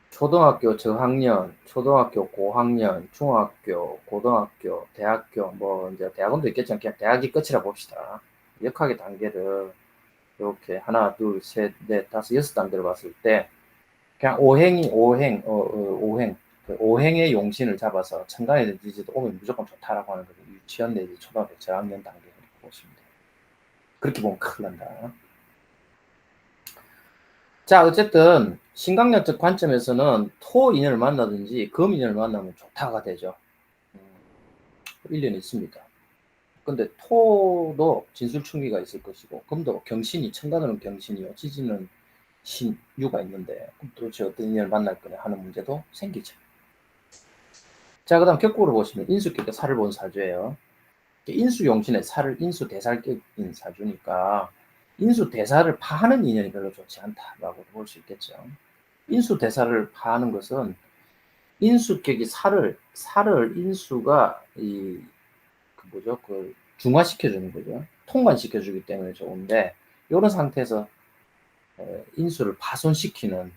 Speaker 1: 초등학교 저학년, 초등학교 고학년, 중학교, 고등학교, 대학교, 뭐 이제 대학원도 있겠지만 그냥 대학이 끝이라 봅시다. 역학의 단계를 이렇게 하나, 둘, 셋, 넷, 다섯, 여섯 단계를 봤을 때 그냥 오행, 그 오행의 용신을 잡아서 천간에 있는 지지도 오면 무조건 좋다라고 하는 거죠. 유치원 내지 초등학교 저학년 단계 이렇게 보시면 돼요. 그렇게 보면 큰일 난다. 자, 어쨌든 신강약적 관점에서는 토 인연을 만나든지 금 인연을 만나면 좋다가 되죠. 일련이 있습니다. 근데 토도 진술충기가 있을 것이고 금도 경신이 천간으로는 경신이요 지지는 신유가 있는데 그럼 도대체 어떤 인연을 만날 거냐 하는 문제도 생기죠. 자, 그 다음 격국으로 보시면 인수격의 살을 본 사주예요. 인수용신의 살을 인수대살격인 사주니까 인수대사를 파하는 인연이 별로 좋지 않다라고 볼 수 있겠죠. 인수대사를 파하는 것은 인수격이 살을 인수가 그 중화시켜주는 거죠. 통관시켜주기 때문에 좋은데 이런 상태에서 인수를 파손시키는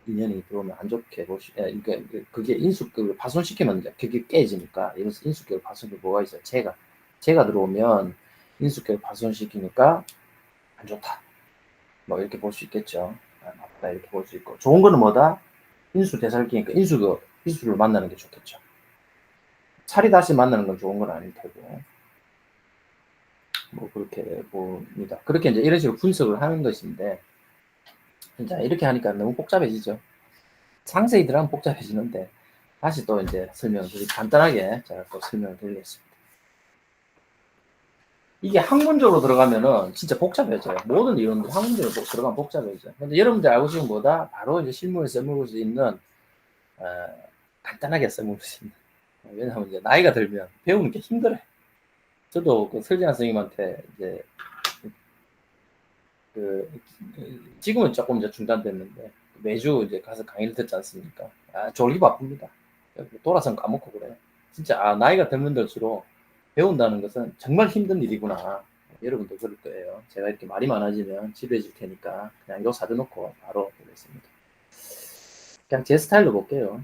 Speaker 1: 인연이 들어오면 안 좋게 그러니까 그게 인수격을 파손시키면 이제 그게 깨지니까 이래서 인수격을 파손시키면 뭐가 있어요? 재가 들어오면 인수격을 파손시키니까 안 좋다. 뭐 이렇게 볼 수 있겠죠. 나쁘다 이렇게 볼 수 있고 좋은 거는 뭐다? 인수 대살기니까 인수를 만나는 게 좋겠죠. 살이 다시 만나는 건 좋은 건 아닐 테고 뭐 그렇게 봅니다. 그렇게 이제 이런 식으로 분석을 하는 것인데 진짜 이렇게 하니까 너무 복잡해지죠. 상세히 들어가면 복잡해지는데 다시 또 이제 설명을 간단하게 제가 또 설명을 드리겠습니다. 이게 학문적으로 들어가면은 진짜 복잡해져요. 모든 이론들 학문적으로 들어가면 복잡해져요. 근데 여러분들 알고 싶은 것보다 바로 이제 실무에 써먹을 수 있는 간단하게 써먹을 수 있는. 왜냐하면 이제 나이가 들면 배우는 게 힘들어요. 저도 그 설진아 선생님한테 이제 지금은 조금 이제 중단됐는데 매주 이제 가서 강의를 듣지 않습니까? 졸기 바쁩니다. 돌아선 까먹고 그래요. 진짜 나이가 들면 들수록 배운다는 것은 정말 힘든 일이구나. 여러분도 그럴 거예요. 제가 이렇게 말이 많아지면 지루해질 테니까 그냥 이거 사줘놓고 바로 보겠습니다. 그냥 제 스타일로 볼게요.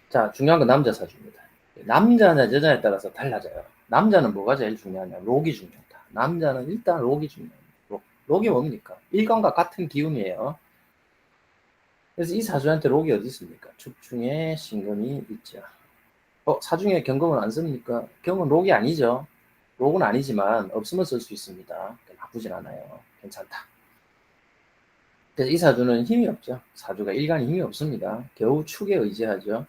Speaker 1: 자, 중요한 건 남자 사주입니다. 남자냐 여자냐에 따라서 달라져요. 남자는 뭐가 제일 중요하냐? 록이 중요하다. 남자는 일단 록이 중요합니다. 록이 뭡니까? 일간과 같은 기운이에요. 그래서 이 사주한테 록이 어디 있습니까? 축중에 신금이 있죠. 사중에 경금은 안 씁니까? 경은 록이 아니죠. 록은 아니지만 없으면 쓸 수 있습니다. 나쁘진 않아요. 괜찮다. 그래서 이 사주는 힘이 없죠. 사주가 일간이 힘이 없습니다. 겨우 축에 의지하죠.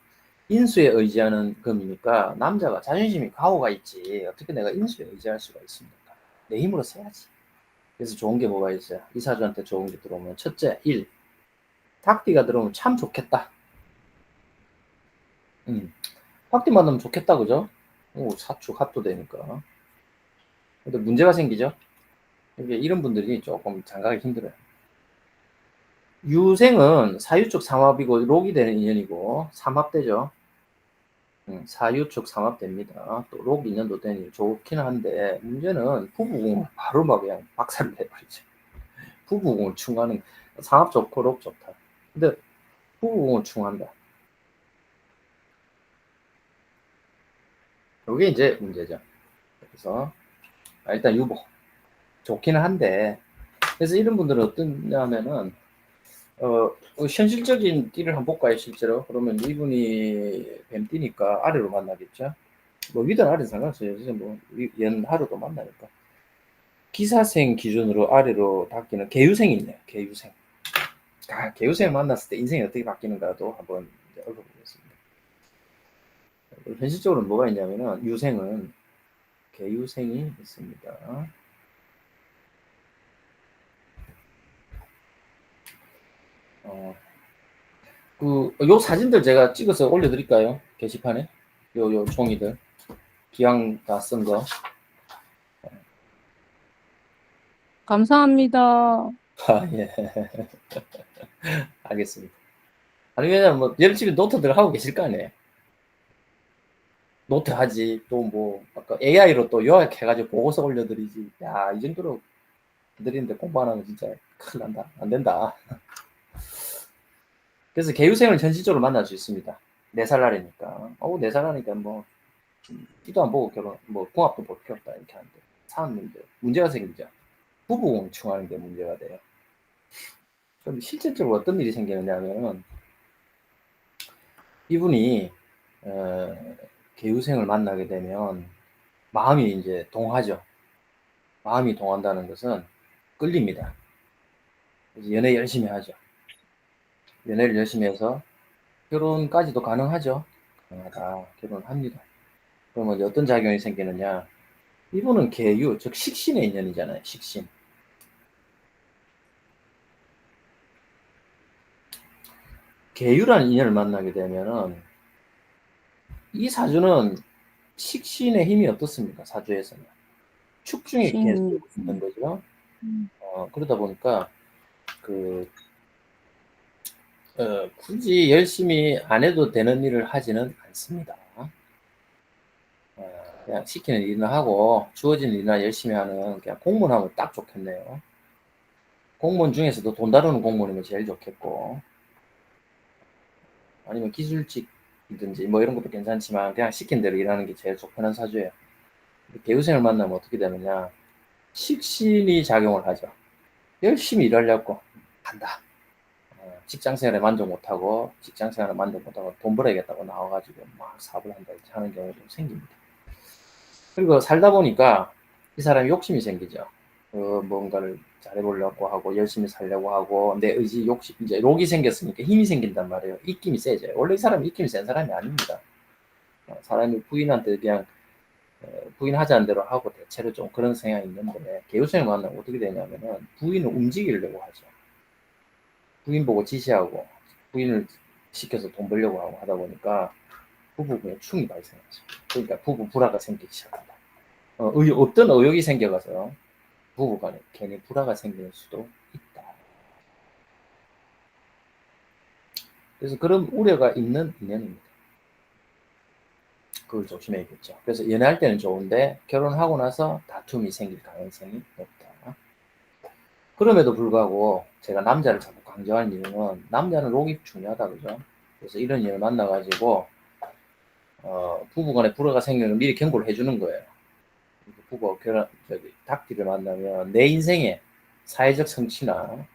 Speaker 1: 인수에 의지하는 금이니까 남자가 자존심이 가오가 있지 어떻게 내가 인수에 의지할 수가 있습니까? 내 힘으로 써야지. 그래서 좋은 게 뭐가 있어요? 이 사주한테 좋은 게 들어오면 첫째, 닭띠가 들어오면 참 좋겠다. 닭띠 만나면 좋겠다, 그죠? 사축 합도되니까. 근데 문제가 생기죠. 이게 이런 분들이 조금 장가기 힘들어요. 유생은 사유축 삼합이고 록이 되는 인연이고 삼합되죠. 사유축 삼합됩니다. 또 록 인연도 되니 좋긴 한데 문제는 부부궁을 바로 막 그냥 박살을 내버리죠. 부부궁을 충하는 삼합 좋고 록 좋다. 근데 부부궁을 충한다. 이게 이제 문제죠. 그래서 일단 유보 좋기는 한데 그래서 이런 분들은 어떠냐면은 현실적인 띠를 한번 볼까요, 실제로? 그러면 이분이 뱀띠니까 아래로 만나겠죠? 뭐, 위든 아래는 상관없어요. 요새 뭐, 연하루도 만나니까. 기사생 기준으로 아래로 바뀌는 개유생이 있네요, 개유생. 개유생 만났을 때 인생이 어떻게 바뀌는가도 한번 얽어보겠습니다. 현실적으로 뭐가 있냐면은, 유생은, 개유생이 있습니다. 요 사진들 제가 찍어서 올려드릴까요? 게시판에? 요 종이들. 기왕 다 쓴 거.
Speaker 2: 감사합니다.
Speaker 1: 예. 알겠습니다. 아니, 왜냐면 뭐, 열심히 노트들 하고 계실 거 아니에요? 노트 하지. 또 뭐, 아까 AI로 또 요약해가지고 보고서 올려드리지. 야, 이 정도로 드리는데 공부 안 하면 진짜 큰일 난다. 안 된다. 그래서 개유생을 현실적으로 만날 수 있습니다. 4살 날이니까. 4살 날이니까 뭐, 띠도 안 보고 결혼, 뭐, 궁합도 볼 필요 없다. 이렇게 하는데. 사는데 문제가 생기죠. 부부공충하는 게 문제가 돼요. 그럼 실질적으로 어떤 일이 생기느냐면, 이분이, 개유생을 만나게 되면, 마음이 이제 동하죠. 마음이 동한다는 것은 끌립니다. 그래서 연애 열심히 하죠. 연애를 열심히 해서 결혼까지도 가능하죠. 가능하다. 결혼합니다. 그러면 어떤 작용이 생기느냐. 이분은 계유, 즉 식신의 인연이잖아요. 식신. 계유라는 인연을 만나게 되면은 이 사주는 식신의 힘이 어떻습니까? 사주에서는. 축중에 계속 있는 거죠. 그러다 보니까 굳이 열심히 안 해도 되는 일을 하지는 않습니다. 그냥 시키는 일이나 하고 주어진 일이나 열심히 하는 그냥 공무원하면 딱 좋겠네요. 공무원 중에서도 돈 다루는 공무원이면 제일 좋겠고, 아니면 기술직이든지 뭐 이런 것도 괜찮지만 그냥 시킨 대로 일하는 게 제일 속편한 사주예요. 개우생을 만나면 어떻게 되느냐. 식신이 작용을 하죠. 열심히 일하려고 한다. 직장생활에 만족 못하고 직장생활에 만족 못하고 돈 벌어야겠다고 나와가지고 막 사업을 한다 이렇게 하는 경우도 생깁니다. 그리고 살다 보니까 이 사람이 욕심이 생기죠. 뭔가를 잘해보려고 하고 열심히 살려고 하고 내 의지 욕심 이제 록이 생겼으니까 힘이 생긴단 말이에요. 입김이 세져요. 원래 이 사람이 입김이 센 사람이 아닙니다. 사람이 부인한테 그냥 부인하자는 대로 하고 대체로 좀 그런 성향이 있는데 개우생을 만나면 어떻게 되냐면은 부인을 움직이려고 하죠. 부인 보고 지시하고 부인을 시켜서 돈 벌려고 하고 하다 보니까 부부 간에 충이 발생하죠. 그러니까 부부 불화가 생기기 시작합니다. 어떤 의욕이 생겨가서 부부간에 괜히 불화가 생길 수도 있다. 그래서 그런 우려가 있는 인연입니다. 그걸 조심해야겠죠. 그래서 연애할 때는 좋은데 결혼하고 나서 다툼이 생길 가능성이 높다. 그럼에도 불구하고 제가 남자를 자꾸 강조하는 이유는 남자는 록이 중요하다 그죠? 그래서 이런 인연을 만나가지고 부부간에 불화가 생기면 미리 경고를 해주는 거예요. 부부가 닭띠를 만나면 내 인생에 사회적 성취나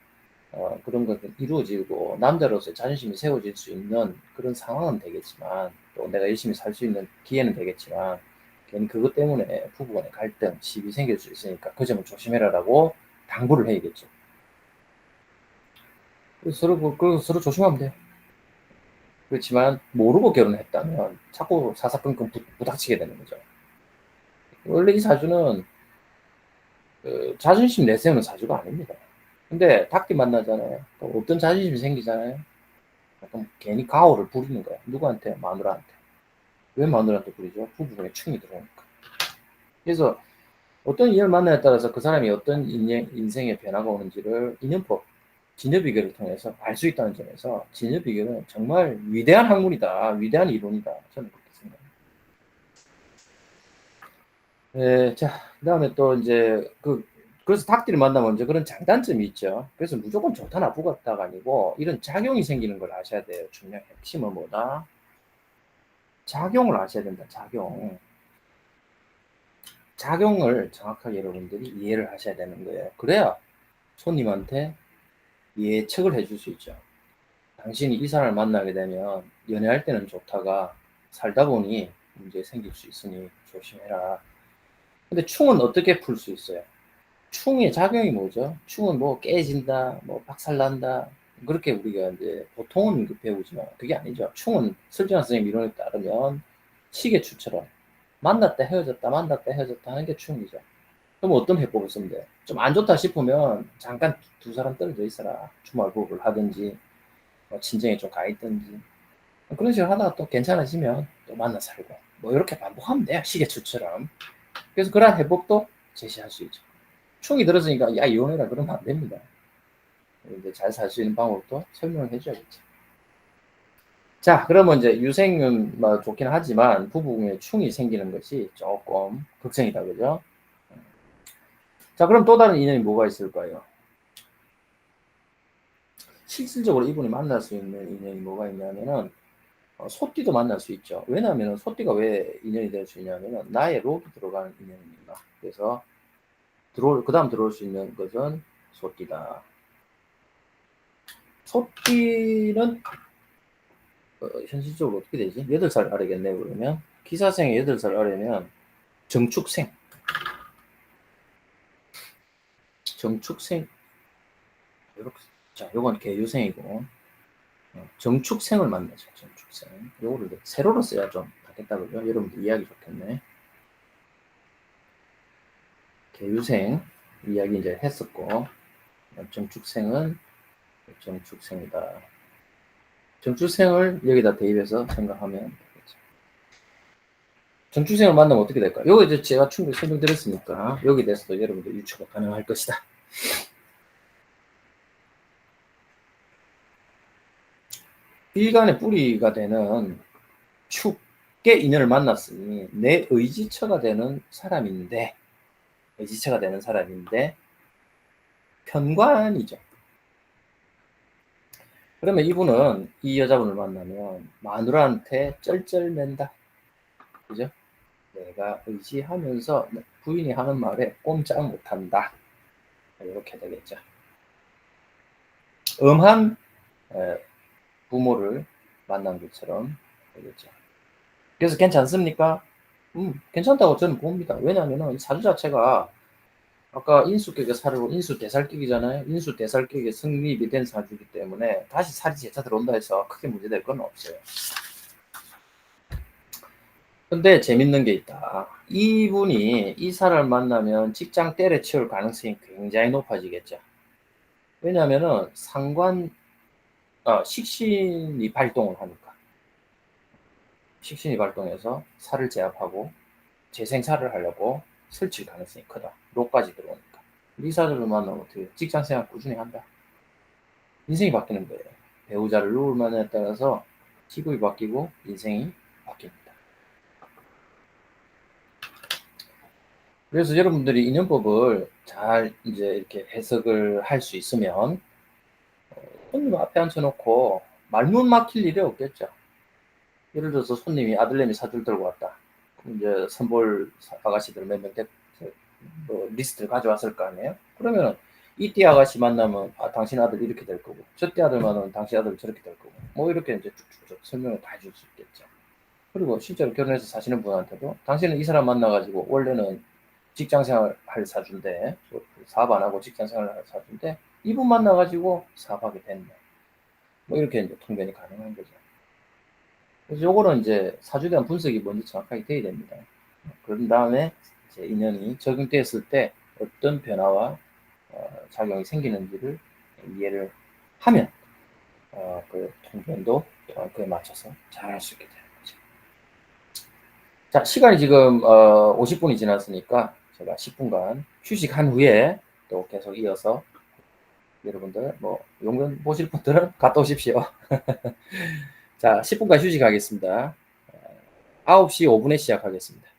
Speaker 1: 그런 것은 이루어지고 남자로서의 자존심이 세워질 수 있는 그런 상황은 되겠지만 또 내가 열심히 살 수 있는 기회는 되겠지만 괜히 그것 때문에 부부간의 갈등, 시비 생길 수 있으니까 그 점을 조심해라라고 당부를 해야겠죠. 그래서 서로 조심하면 돼요. 그렇지만 모르고 결혼했다면 자꾸 사사건건 부닥치게 되는 거죠. 원래 이 사주는 자존심 내세우는 사주가 아닙니다. 근데 닭띠 만나잖아요. 어떤 자존심이 생기잖아요. 약간 괜히 가오를 부리는 거야. 누구한테? 마누라한테. 왜 마누라한테 그러죠? 부부간에 충이 들어오니까. 그래서 어떤 인연을 만나에 따라서 그 사람이 어떤 인생의 변화가 오는지를 인연법, 진여비결을 통해서 알 수 있다는 점에서 진여비결은 정말 위대한 학문이다. 위대한 이론이다. 저는 그렇게 생각합니다. 자, 그 다음에 또 이제 그래서 닭들이 만나면 이제 그런 장단점이 있죠. 그래서 무조건 좋다 나쁘다가 아니고 이런 작용이 생기는 걸 아셔야 돼요. 중요한 핵심은 뭐다? 작용을 아셔야 된다. 작용을 정확하게 여러분들이 이해를 하셔야 되는 거예요. 그래야 손님한테 예측을 해줄 수 있죠. 당신이 이 사람을 만나게 되면 연애할 때는 좋다가 살다 보니 문제 생길 수 있으니 조심해라. 근데 충은 어떻게 풀 수 있어요? 충의 작용이 뭐죠? 충은 뭐 깨진다, 뭐 박살난다. 그렇게 우리가 이제 보통은 배우지만 그게 아니죠. 충은 설정한 선생님 이론에 따르면 시계추처럼 만났다 헤어졌다 만났다 헤어졌다 하는 게 충이죠. 그럼 어떤 해법을 쓰면 돼요? 좀 안 좋다 싶으면 잠깐 두 사람 떨어져 있어라. 주말부부를 하든지 친정에 좀 가 있든지 그런 식으로 하다가 또 괜찮아지면 또 만나 살고 뭐 이렇게 반복하면 돼요. 시계추처럼. 그래서 그러한 해법도 제시할 수 있죠. 충이 들었으니까 야 이혼해라 그러면 안 됩니다. 이제 잘 살 수 있는 방법도 설명을 해줘야겠죠. 자, 그러면 이제 유생은 뭐 좋긴 하지만 부부궁에 충이 생기는 것이 조금 걱정이다, 그죠? 자, 그럼 또 다른 인연이 뭐가 있을까요? 실질적으로 이분이 만날 수 있는 인연이 뭐가 있냐면은 소띠도 만날 수 있죠. 왜냐하면 소띠가 왜 인연이 될 수 있냐면은 나의 록이 들어가는 인연입니다. 그래서 그 다음 들어올 수 있는 것은 소띠다. 소띠는 현실적으로 어떻게 되지? 8살 아래겠네, 그러면. 기사생이 8살 아래면 정축생. 이렇게. 자, 요건 개유생이고. 정축생을 만나죠, 정축생. 요거를 세로로 써야 좀 낫겠다, 그죠? 여러분들 이해하기 좋겠네. 개유생 이야기 이제 했었고, 정축생은 정축생이다. 정축생을 여기다 대입해서 생각하면 되겠죠. 정축생을 만나면 어떻게 될까? 요거 이제 제가 충분히 설명드렸으니까 여기 대해서도 여러분들 유추가 가능할 것이다. 일간의 뿌리가 되는 축의 인연을 만났으니 내 의지처가 되는 사람인데 편관이죠. 그러면 이분은 이 여자분을 만나면 마누라한테 쩔쩔맨다. 그죠? 내가 의지하면서 부인이 하는 말에 꼼짝 못한다. 이렇게 되겠죠. 엄한 부모를 만난 것처럼 되겠죠. 그래서 괜찮습니까? 괜찮다고 저는 봅니다. 왜냐하면 사주 자체가 아까 인수격의 사주로 인수대살격이잖아요. 인수대살격의 성립이 된 사주이기 때문에 다시 살이 재차 들어온다 해서 크게 문제될 건 없어요. 근데 재밌는 게 있다. 이분이 이 사람을 만나면 직장 때려치울 가능성이 굉장히 높아지겠죠. 왜냐하면 식신이 발동을 하니까. 식신이 발동해서 살을 제압하고 재생살을 하려고 설칠 가능성이 크다. 로까지 들어오니까. 이 사주를 만나면 어떻게 직장 생활 꾸준히 한다. 인생이 바뀌는 거예요. 배우자를 누울 만에 따라서 직업이 바뀌고 인생이 바뀝니다. 그래서 여러분들이 인연법을 잘 이제 이렇게 해석을 할 수 있으면 손님 앞에 앉혀놓고 말문 막힐 일이 없겠죠. 예를 들어서 손님이 아들내미 사줄 들고 왔다. 이제 선볼 아가씨들 몇 명 리스트를 가져왔을 거 아니에요? 그러면 이때 아가씨 만나면 당신 아들 이렇게 될 거고 저때 아들 만나면 당신 아들 저렇게 될 거고 뭐 이렇게 이제 쭉쭉 설명을 다 해줄 수 있겠죠. 그리고 실제로 결혼해서 사시는 분한테도 당신은 이 사람 만나가지고 원래는 직장생활 할 사주인데 사업 안 하고 직장생활 할 사주인데 이분 만나가지고 사업하게 됐네. 뭐 이렇게 이제 통변이 가능한 거죠. 그래서 요거는 이제 사주에 대한 분석이 먼저 정확하게 돼야 됩니다. 그런 다음에 이제 인연이 적용되었을 때 어떤 변화와 작용이 생기는지를 이해를 하면 그 통변도 그에 맞춰서 잘 할 수 있게 돼요. 자, 시간이 지금 50분이 지났으니까 제가 10분간 휴식한 후에 또 계속 이어서 여러분들 뭐 용변 보실 분들은 갔다 오십시오. 자, 10분간 휴식하겠습니다. 9시 5분에 시작하겠습니다.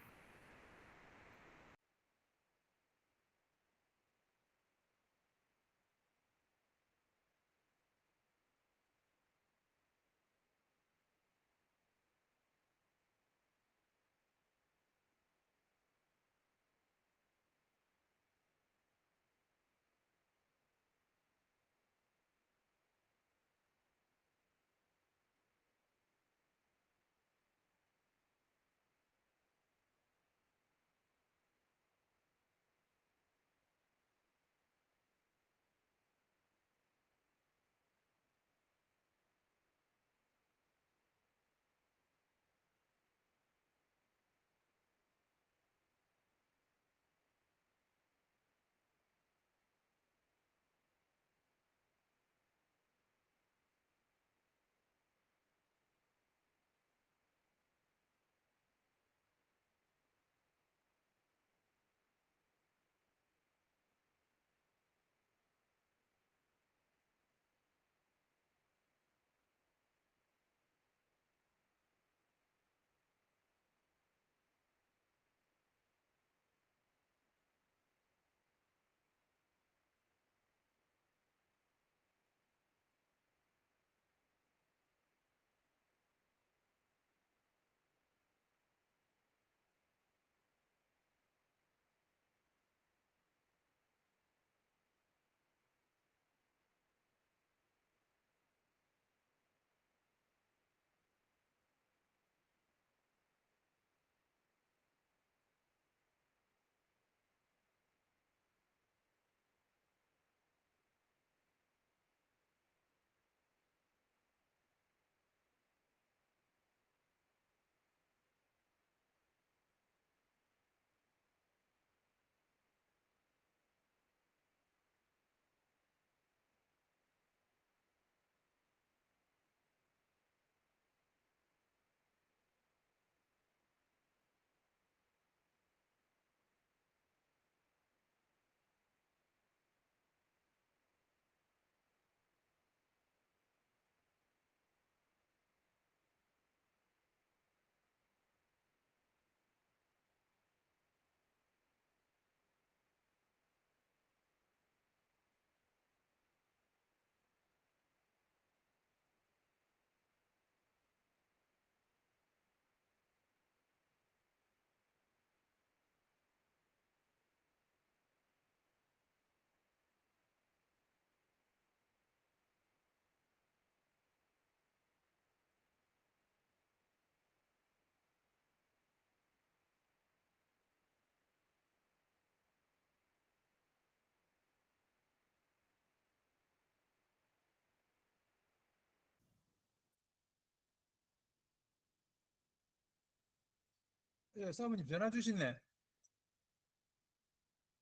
Speaker 2: 예, 사모님 전화 주시네.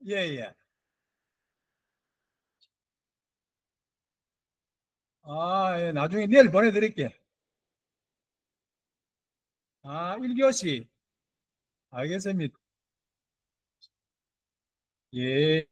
Speaker 2: 예, 예. 아, 예, 나중에 내일 보내드릴게. 아, 1교시. 알겠습니다. 예.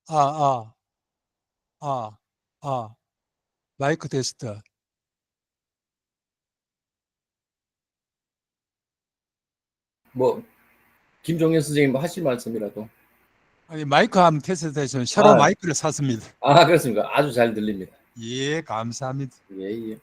Speaker 2: 아, 아, 아, 아, 마이크 테스트.
Speaker 1: 뭐 김종현 선생님 뭐 하실 말씀이라도.
Speaker 2: 아니, 마이크 한번 테스트 해서 새로
Speaker 1: 아,
Speaker 2: 마이크를 샀습니다.
Speaker 1: 그렇습니까? 아주 잘 들립니다.
Speaker 2: 예, 감사합니다.
Speaker 1: 예, 예.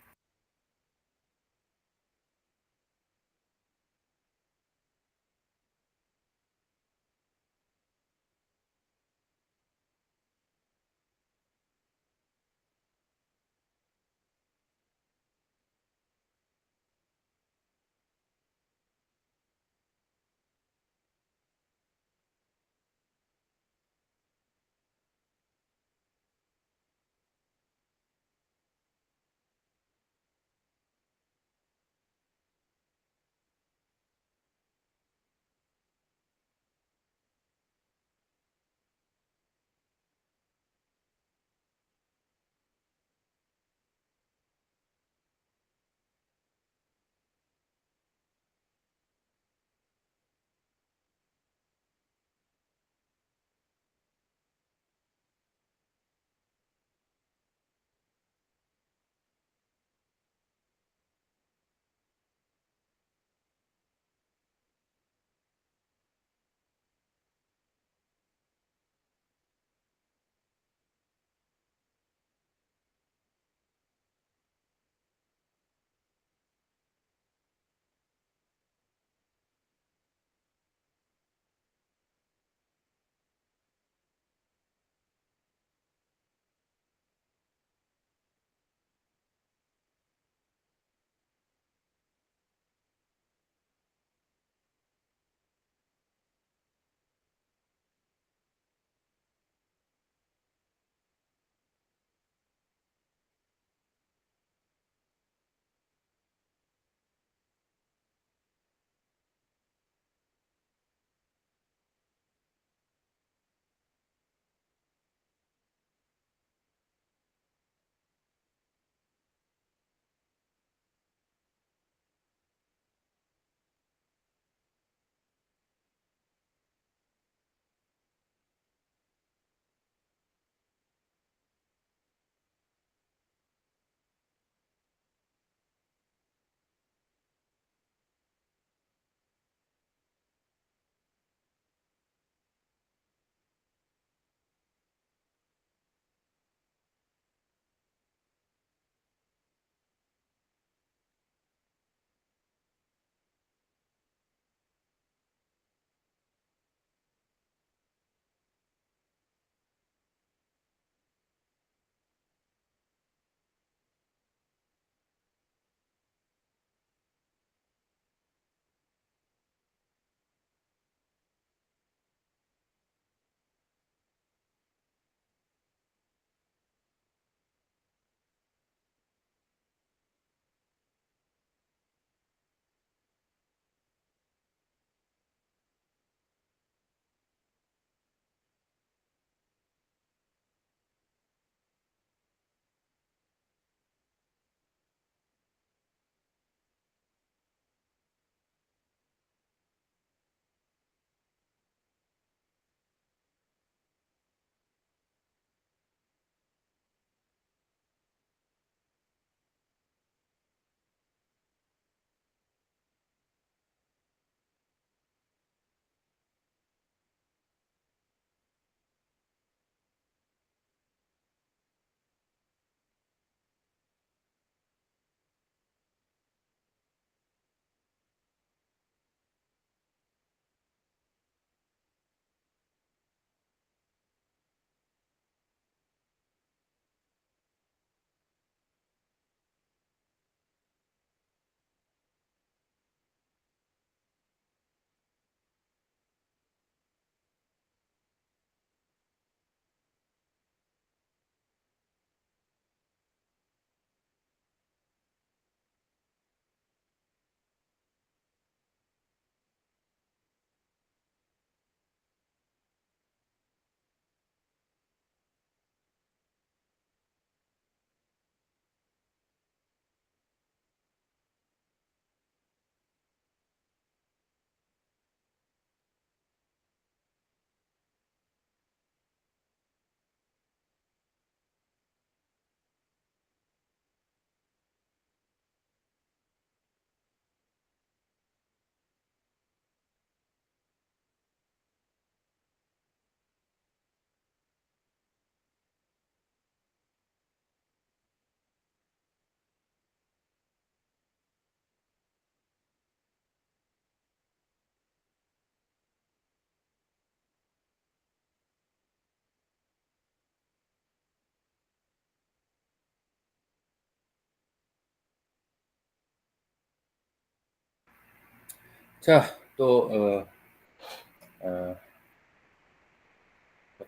Speaker 1: 자, 또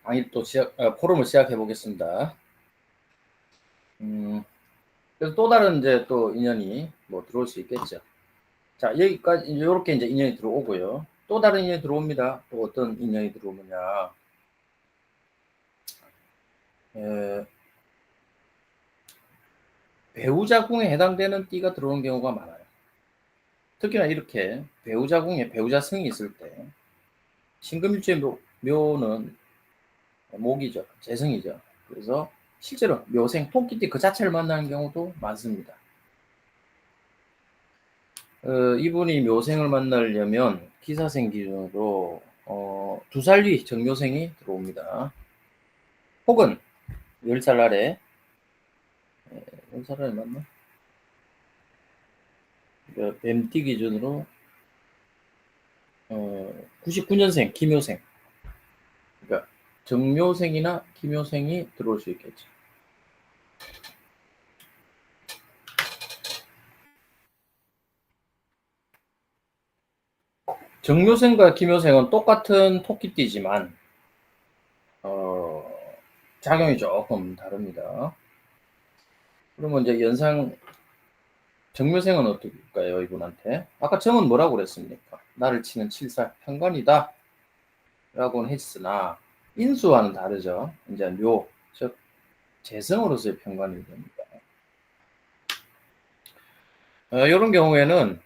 Speaker 1: 강의 또 포럼을 시작해 보겠습니다. 그래서 또 다른 이제 또 인연이 뭐 들어올 수 있겠죠. 자, 여기까지 이렇게 이제 인연이 들어오고요. 또 다른 인연이 들어옵니다. 또 어떤 인연이 들어오느냐? 배우자궁에 해당되는 띠가 들어오는 경우가 많아요. 특히나 이렇게 배우자궁에 배우자성이 있을 때 신금일주의 묘는 목이죠. 재성이죠. 그래서 실제로 묘생, 토끼띠 그 자체를 만나는 경우도 많습니다. 이분이 묘생을 만나려면 기사생 기준으로 2살 뒤 정묘생이 들어옵니다. 혹은 10살 아래 10살 아래 맞나? 뱀띠 기준으로 99년생 기묘생, 그러니까 정묘생이나 기묘생이 들어올 수 있겠죠. 정묘생과 기묘생은 똑같은 토끼띠지만 작용이 조금 다릅니다. 그러면 이제 연상 정묘생은 어떨까요, 이분한테? 아까 정은 뭐라고 그랬습니까? 나를 치는 7살 편관이다 라고는 했으나 인수와는 다르죠. 이제 묘, 즉 재성으로서의 편관이 됩니다. 이런 경우에는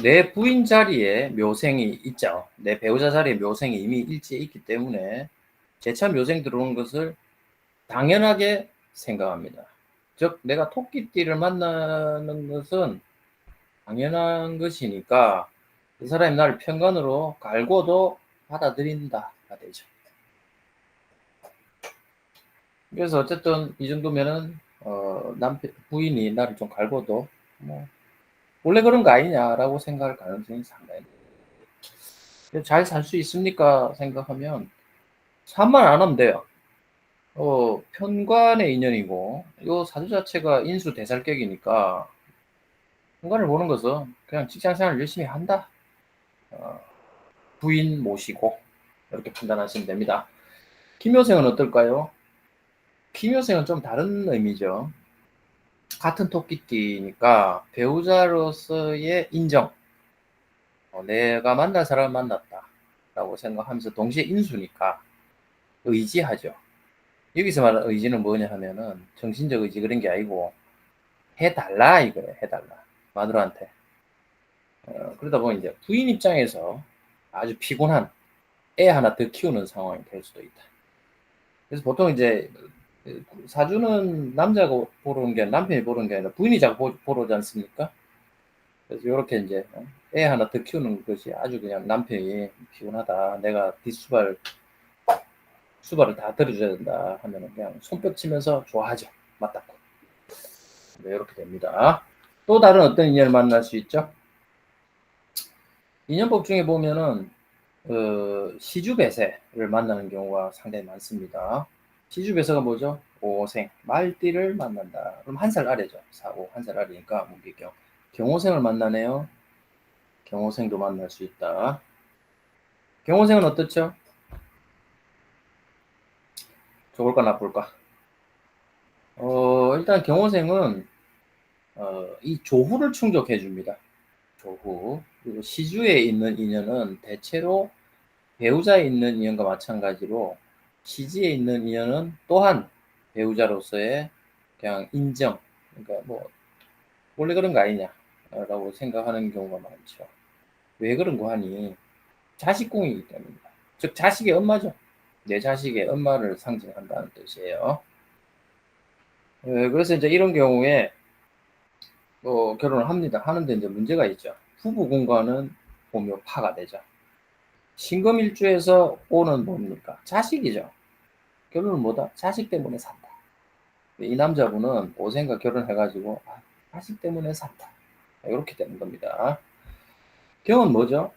Speaker 1: 내 부인 자리에 묘생이 있죠. 내 배우자 자리에 묘생이 이미 일지에 있기 때문에 재차 묘생 들어오는 것을 당연하게 생각합니다. 즉 내가 토끼띠를 만나는 것은 당연한 것이니까 이 사람이 나를 편관으로 갈고도 받아들인다가 되죠. 그래서 어쨌든 이 정도면은 남편 부인이 나를 좀 갈고도 뭐 원래 그런 거 아니냐라고 생각할 가능성이 상당히 잘 살 수 있습니까 생각하면 산만 안 하면 돼요. 편관의 인연이고 이 사주 자체가 인수 대살격이니까 편관을 보는 것은 그냥 직장생활 열심히 한다. 부인 모시고 이렇게 판단하시면 됩니다. 김효생은 어떨까요? 김효생은 좀 다른 의미죠. 같은 토끼띠니까 배우자로서의 인정, 내가 만날 사람을 만났다 라고 생각하면서 동시에 인수니까 의지하죠. 여기서 말하는 의지는 뭐냐 하면은 정신적 의지 그런 게 아니고 해달라 이거예요. 해달라 마누라한테. 그러다 보면 이제 부인 입장에서 아주 피곤한 애 하나 더 키우는 상황이 될 수도 있다. 그래서 보통 이제 사주는 남자가 보러 온 게 아니라 남편이 보러 온 게 아니라 부인이 자꾸 보러 오지 않습니까? 그래서 이렇게 이제 애 하나 더 키우는 것이 아주 그냥 남편이 피곤하다. 내가 수발을 다 들어줘야 된다 하면 그냥 손뼉 치면서 좋아하죠. 맞다고. 네, 이렇게 됩니다. 또 다른 어떤 인연을 만날 수 있죠? 인연법 중에 보면은 시주배세를 만나는 경우가 상당히 많습니다. 시주배세가 뭐죠? 오생, 말띠를 만난다. 그럼 한 살 아래죠. 4고 한 살 아래니까 무기경. 경호생을 만나네요. 경호생도 만날 수 있다. 경호생은 어떻죠? 좋을까 나쁠까? 일단 경호생은 이 조후를 충족해 줍니다. 조후. 그리고 시주에 있는 인연은 대체로 배우자에 있는 인연과 마찬가지로 시지에 있는 인연은 또한 배우자로서의 그냥 인정, 그러니까 뭐 원래 그런 거 아니냐라고 생각하는 경우가 많죠. 왜 그런 거 하니? 자식궁이기 때문입니다. 즉 자식의 엄마죠. 내 자식의 엄마를 상징한다는 뜻이에요. 그래서 이제 이런 경우에 결혼을 합니다. 하는데 이제 문제가 있죠. 부부 공간은 보면 파가 되죠. 신금일주에서 오는 뭡니까? 자식이죠. 결혼은 뭐다? 자식 때문에 산다. 이 남자분은 오생과 결혼해가지고 자식 때문에 산다. 이렇게 되는 겁니다. 경은 뭐죠?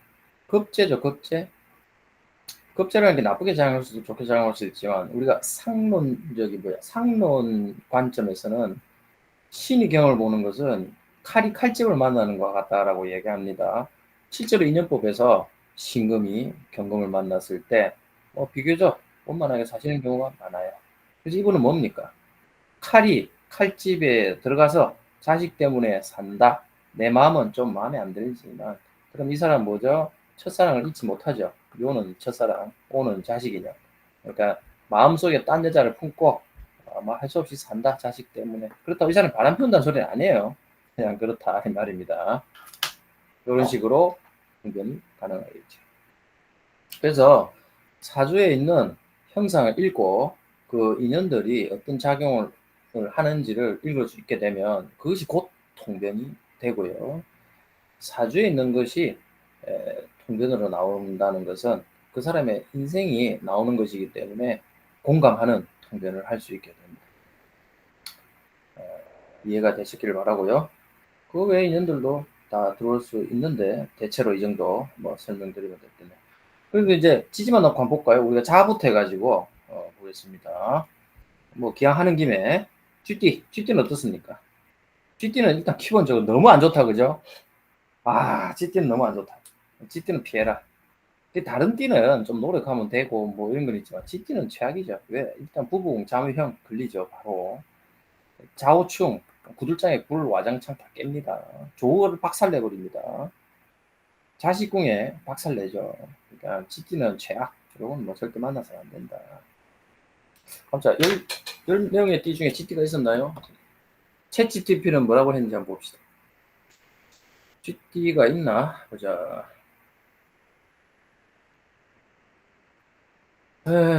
Speaker 1: 급제죠, 급제. 급제라는 게 나쁘게 작용할 수도 좋게 작용할 수 있지만 우리가 상론 관점에서는 신의 경을 보는 것은 칼이 칼집을 만나는 것 같다라고 얘기합니다. 실제로 인연법에서 신금이 경금을 만났을 때 비교적 원만하게 사시는 경우가 많아요. 그래서 이분은 뭡니까? 칼이 칼집에 들어가서 자식 때문에 산다. 내 마음은 좀 마음에 안 들지만 그럼 이 사람 뭐죠? 첫사랑을 잊지 못하죠. 요는 첫사랑, 오는 자식이냐. 그러니까 마음속에 딴 여자를 품고 아마 할 수 없이 산다. 자식 때문에. 그렇다고 이 사람이 바람 피운다는 소리는 아니에요. 그냥 그렇다 이 말입니다. 이런 식으로 변경이 가능하겠죠. 그래서 사주에 있는 형상을 읽고 그 인연들이 어떤 작용을 하는지를 읽을 수 있게 되면 그것이 곧 통변이 되고요. 사주에 있는 것이 통변으로 나온다는 것은 그 사람의 인생이 나오는 것이기 때문에 공감하는 통변을 할 수 있게 됩니다. 이해가 되셨기를 바라고요. 그 외의 인연들도 다 들어올 수 있는데 대체로 이 정도 설명드리면 됐겠네요. 그리고 이제 찌지만 넣고 한번 볼까요? 우리가 자부터 해가지고 보겠습니다. 기왕하는 김에 쥐띠는 어떻습니까? 쥐띠는 일단 기본적으로 너무 안 좋다, 그죠? 쥐띠는 너무 안 좋다. 쥐띠는 피해라. 다른 띠는 좀 노력하면 되고 이런 건 있지만 쥐띠는 최악이죠. 왜? 일단 부부공 자묘형 걸리죠, 바로. 좌우충 구들장에 굴 와장창 다 깹니다. 조를 박살내버립니다. 자식궁에 박살내죠. 그러니까 쥐띠는 최악. 이건 절대 만나서는 안 된다. 자, 10명의 띠 중에 쥐띠가 있었나요? 챗GPT는 뭐라고 했는지 한번 봅시다. 쥐띠가 있나? 보자.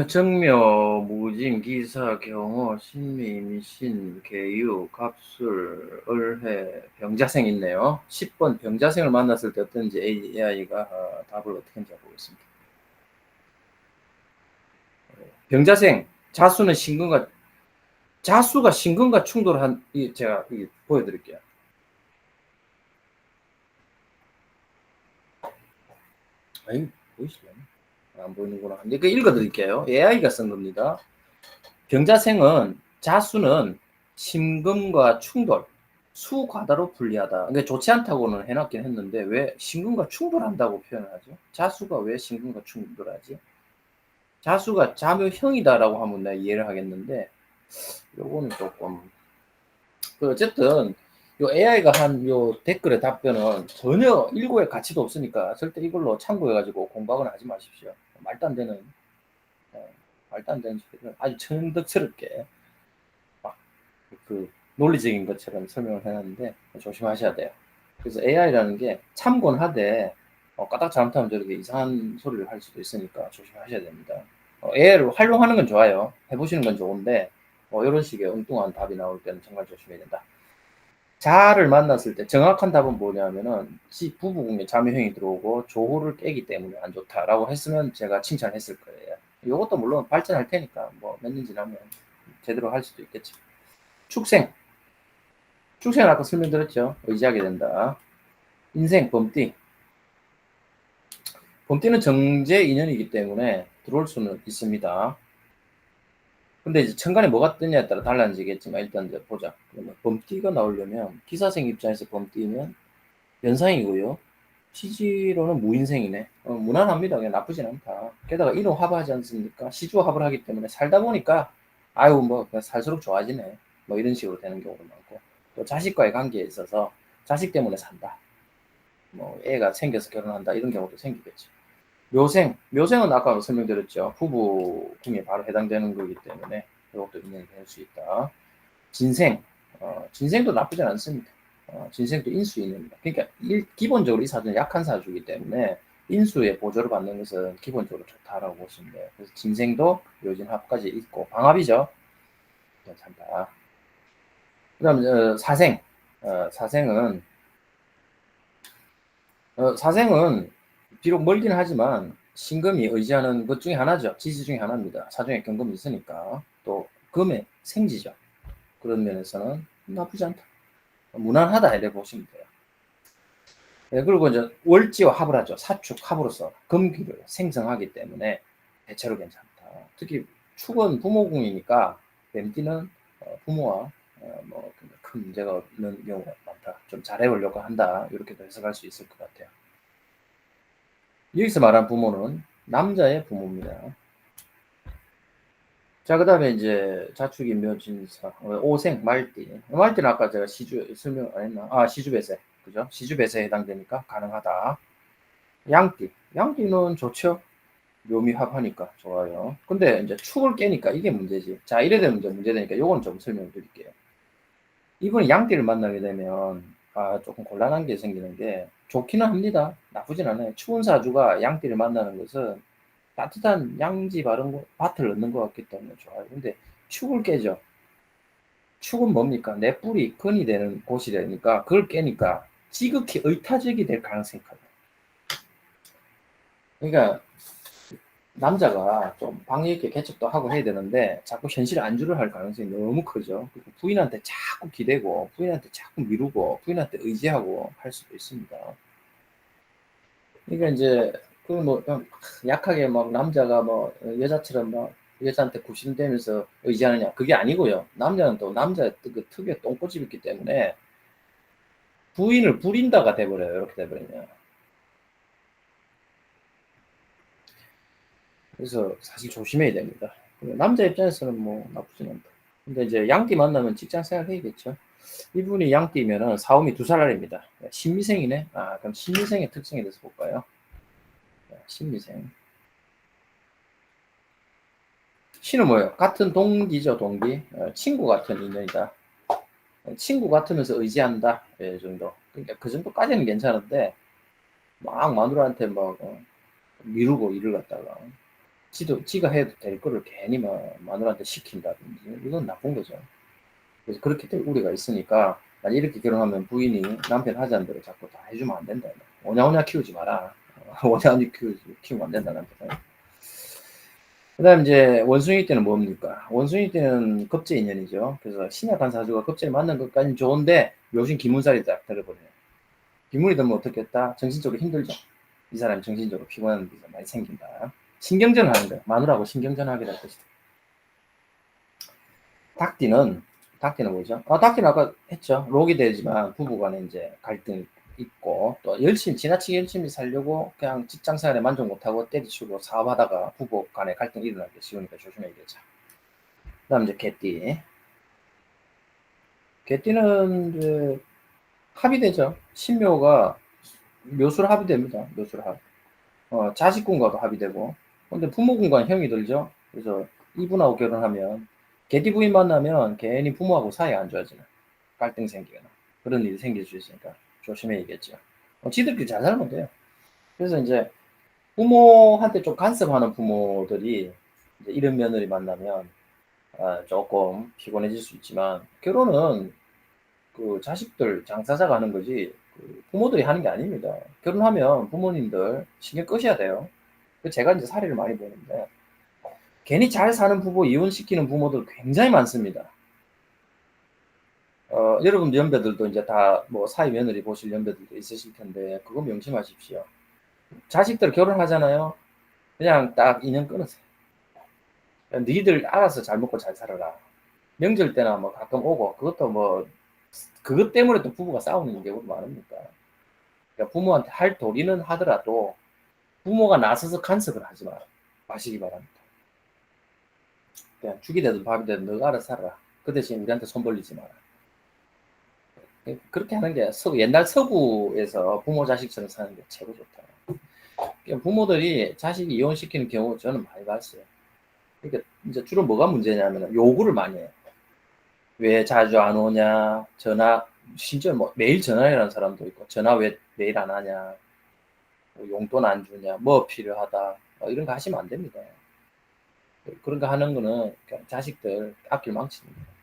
Speaker 1: 정묘, 무진, 기사, 경호, 신미, 미신, 계유, 갑술, 을해, 병자생 있네요. 10번 병자생을 만났을 때 어떤지 AI가 답을 어떻게 했는지 보겠습니다. 병자생, 자수가 신금과 충돌한, 제가 보여드릴게요. 아니, 보이시려나? 안 보이는구나. 근데 읽어드릴게요. AI가 쓴 겁니다. 병자생은 자수는 신금과 충돌, 수과다로 불리하다. 근데 좋지 않다고는 해놨긴 했는데 왜 신금과 충돌한다고 표현을 하죠? 자수가 왜 신금과 충돌하지? 자수가 자묘형이다라고 하면 내가 이해를 하겠는데 요거는 조금 어쨌든 요 AI가 한 요 댓글의 답변은 전혀 일고의 가치도 없으니까 절대 이걸로 참고해가지고 공부하거나 하지 마십시오. 말도 안 되는 소리를 아주 천덕스럽게 논리적인 것처럼 설명을 해놨는데 조심하셔야 돼요. 그래서 AI라는 게 참고는 하되 까딱 잘못하면 저렇게 이상한 소리를 할 수도 있으니까 조심하셔야 됩니다. AI를 활용하는 건 좋아요. 해보시는 건 좋은데 이런 식의 엉뚱한 답이 나올 때는 정말 조심해야 된다. 자를 만났을 때 정확한 답은 뭐냐면은 부부궁에 자묘형이 들어오고 조호를 깨기 때문에 안 좋다라고 했으면 제가 칭찬했을 거예요. 이것도 물론 발전할 테니까 몇 년 지나면 제대로 할 수도 있겠죠. 축생 축생은 아까 설명드렸죠. 의지하게 된다. 인생 범띠 범띠는 정제 인연이기 때문에 들어올 수는 있습니다. 근데 이제 천간에 뭐가 뜨냐에 따라 달라지겠지만 일단 이제 보자. 그러면 범띠가 나오려면 기사생 입장에서 범띠면 연상이고요. 시지로는 무인생이네. 무난합니다. 그냥 나쁘진 않다. 게다가 인호합하지 않습니까? 시주합을 하기 때문에 살다 보니까 아유 그냥 살수록 좋아지네. 이런 식으로 되는 경우도 많고 또 자식과의 관계에 있어서 자식 때문에 산다. 애가 생겨서 결혼한다 이런 경우도 생기겠죠. 묘생은 아까 설명드렸죠. 부부 중에 바로 해당되는 거기 때문에 이것도 인연이 될 수 있다. 진생도 나쁘진 않습니다. 진생도 인수인입니다. 그러니까 기본적으로 이 사주는 약한 사주이기 때문에 인수의 보조를 받는 것은 기본적으로 좋다라고 보시면 돼요. 그래서 진생도 요진합까지 있고 방합이죠. 괜찮다. 그 다음 사생. 사생은 비록 멀긴 하지만 신금이 의지하는 것 중에 하나죠. 지지 중에 하나입니다. 사중에 경금이 있으니까 또 금의 생지죠. 그런 면에서는 나쁘지 않다. 무난하다 이렇게 보시면 돼요. 네, 그리고 이제 월지와 합을 하죠. 사축 합으로서 금기를 생성하기 때문에 대체로 괜찮다. 특히 축은 부모궁이니까 뱀띠는 부모와 큰 문제가 없는 경우가 많다. 좀 잘해보려고 한다. 이렇게도 해석할 수 있을 것 같아요. 여기서 말한 부모는 남자의 부모입니다. 자, 그 다음에 이제 자축인 묘진사, 오생, 말띠. 말띠는 아까 제가 시주, 설명 안 했나? 아, 시주배세. 그죠? 시주배세에 해당되니까 가능하다. 양띠. 양띠는 좋죠? 묘미합하니까 좋아요. 근데 이제 축을 깨니까 이게 문제지. 자, 이래 되면 이제 문제되니까 요건 좀 설명드릴게요. 이번에 양띠를 만나게 되면, 조금 곤란한 게 생기는 게, 좋기는 합니다. 나쁘진 않아요. 추운 사주가 양띠를 만나는 것은 따뜻한 양지 밭을 넣는 것 같기 때문에 좋아요. 근데 축을 깨죠. 축은 뭡니까? 내 뿌리, 근이 되는 곳이 되니까 그걸 깨니까 지극히 의타적이 될 가능성이 커요. 그러니까 남자가 좀 방위 있게 개척도 하고 해야 되는데 자꾸 현실 안주를 할 가능성이 너무 크죠. 부인한테 자꾸 기대고 부인한테 자꾸 미루고 부인한테 의지하고 할 수도 있습니다. 그러니까 이제 그뭐 약하게 막 남자가 뭐 여자처럼 막 여자한테 굽신대면서 의지하느냐 그게 아니고요. 남자는 또 남자의 그 특유의 똥꼬집이 있기 때문에 부인을 부린다가 돼버려요. 이렇게 돼버리면. 그래서 사실 조심해야 됩니다. 남자 입장에서는 뭐 나쁘진 않다. 근데 이제 양띠 만나면 직장 생활 해야겠죠. 이분이 양띠면은 사오미 2살 아래입니다. 신미생이네. 그럼 신미생의 특징에 대해서 볼까요? 신미생. 신은 뭐예요? 같은 동기죠, 동기. 친구 같은 인연이다. 친구 같으면서 의지한다. 이 정도. 그러니까 그 정도까지는 괜찮은데, 막 마누라한테 막 미루고 일을 갖다가, 지가 해도 될 거를 괜히 막 마누라한테 시킨다든지, 이건 나쁜 거죠. 그래서 그렇게 될 우려가 있으니까, 난 이렇게 결혼하면 부인이 남편 하자는 대로 자꾸 다 해주면 안 된다. 오냐오냐 키우지 마라. 오냐오냐 키우면 안 된다, 남편. 그 다음 이제 원숭이 때는 뭡니까? 원숭이 때는 겁제 인연이죠. 그래서 신약한 사주가 겁제를 만난 것까지는 좋은데 요즘 기문살이 딱 들어버려요. 기문이 들면 어떻겠다? 정신적으로 힘들죠. 이 사람이 정신적으로 피곤한 게 많이 생긴다. 신경전 하는 거야. 마누라하고 신경전 하게 될 것이다. 닭띠는 뭐죠? 닭띠는 아까 했죠. 록이 되지만 부부간에 이제 갈등이 있고 또 지나치게 열심히 살려고 그냥 직장 생활에 만족 못하고 때리치고 사업하다가 부부 간에 갈등이 일어나기 쉬우니까 조심해야겠죠. 그 다음 이제 개띠. 개띠는 이제 합의되죠. 신묘가 묘술 합의됩니다. 묘술 합. 자식군과도 합의되고. 근데 부모군과는 형이 들죠. 그래서 이분하고 결혼하면 개띠 부인 만나면 괜히 부모하고 사이 안 좋아지나. 갈등 생기거나 그런 일이 생길 수 있으니까 조심해야겠죠. 지들끼리 잘 살면 돼요. 그래서 이제 부모한테 좀 간섭하는 부모들이 이제 이런 며느리 만나면 조금 피곤해질 수 있지만 결혼은 그 자식들 장사자가 하는 거지 그 부모들이 하는 게 아닙니다. 결혼하면 부모님들 신경 끄셔야 돼요. 제가 이제 사례를 많이 보는데 괜히 잘 사는 부부 이혼시키는 부모들 굉장히 많습니다. 여러분 연배들도 이제 다 뭐 사위 며느리 보실 연배들도 있으실 텐데 그거 명심하십시오. 자식들 결혼하잖아요. 그냥 딱 인연 끊으세요. 니들 알아서 잘 먹고 잘 살아라. 명절 때나 뭐 가끔 오고 그것도 뭐 그것 때문에 또 부부가 싸우는 경우도 많으니까. 그러니까 부모한테 할 도리는 하더라도 부모가 나서서 간섭을 하지 마시기 바랍니다. 그냥 죽이 되든 밥이 되든 너가 알아서 살아라. 그 대신 우리한테 손 벌리지 마라. 그렇게 하는 게 옛날 서구에서 부모 자식처럼 사는 게 최고 좋다. 그러니까 부모들이 자식이 이혼시키는 경우 저는 많이 봤어요. 그러니까 이제 주로 뭐가 문제냐면 요구를 많이 해요. 왜 자주 안 오냐, 전화, 심지어 뭐 매일 전화해라는 사람도 있고, 전화 왜 매일 안 하냐, 뭐 용돈 안 주냐, 뭐 필요하다, 이런 거 하시면 안 됩니다. 그런 거 하는 거는 자식들 앞길 망칩니다.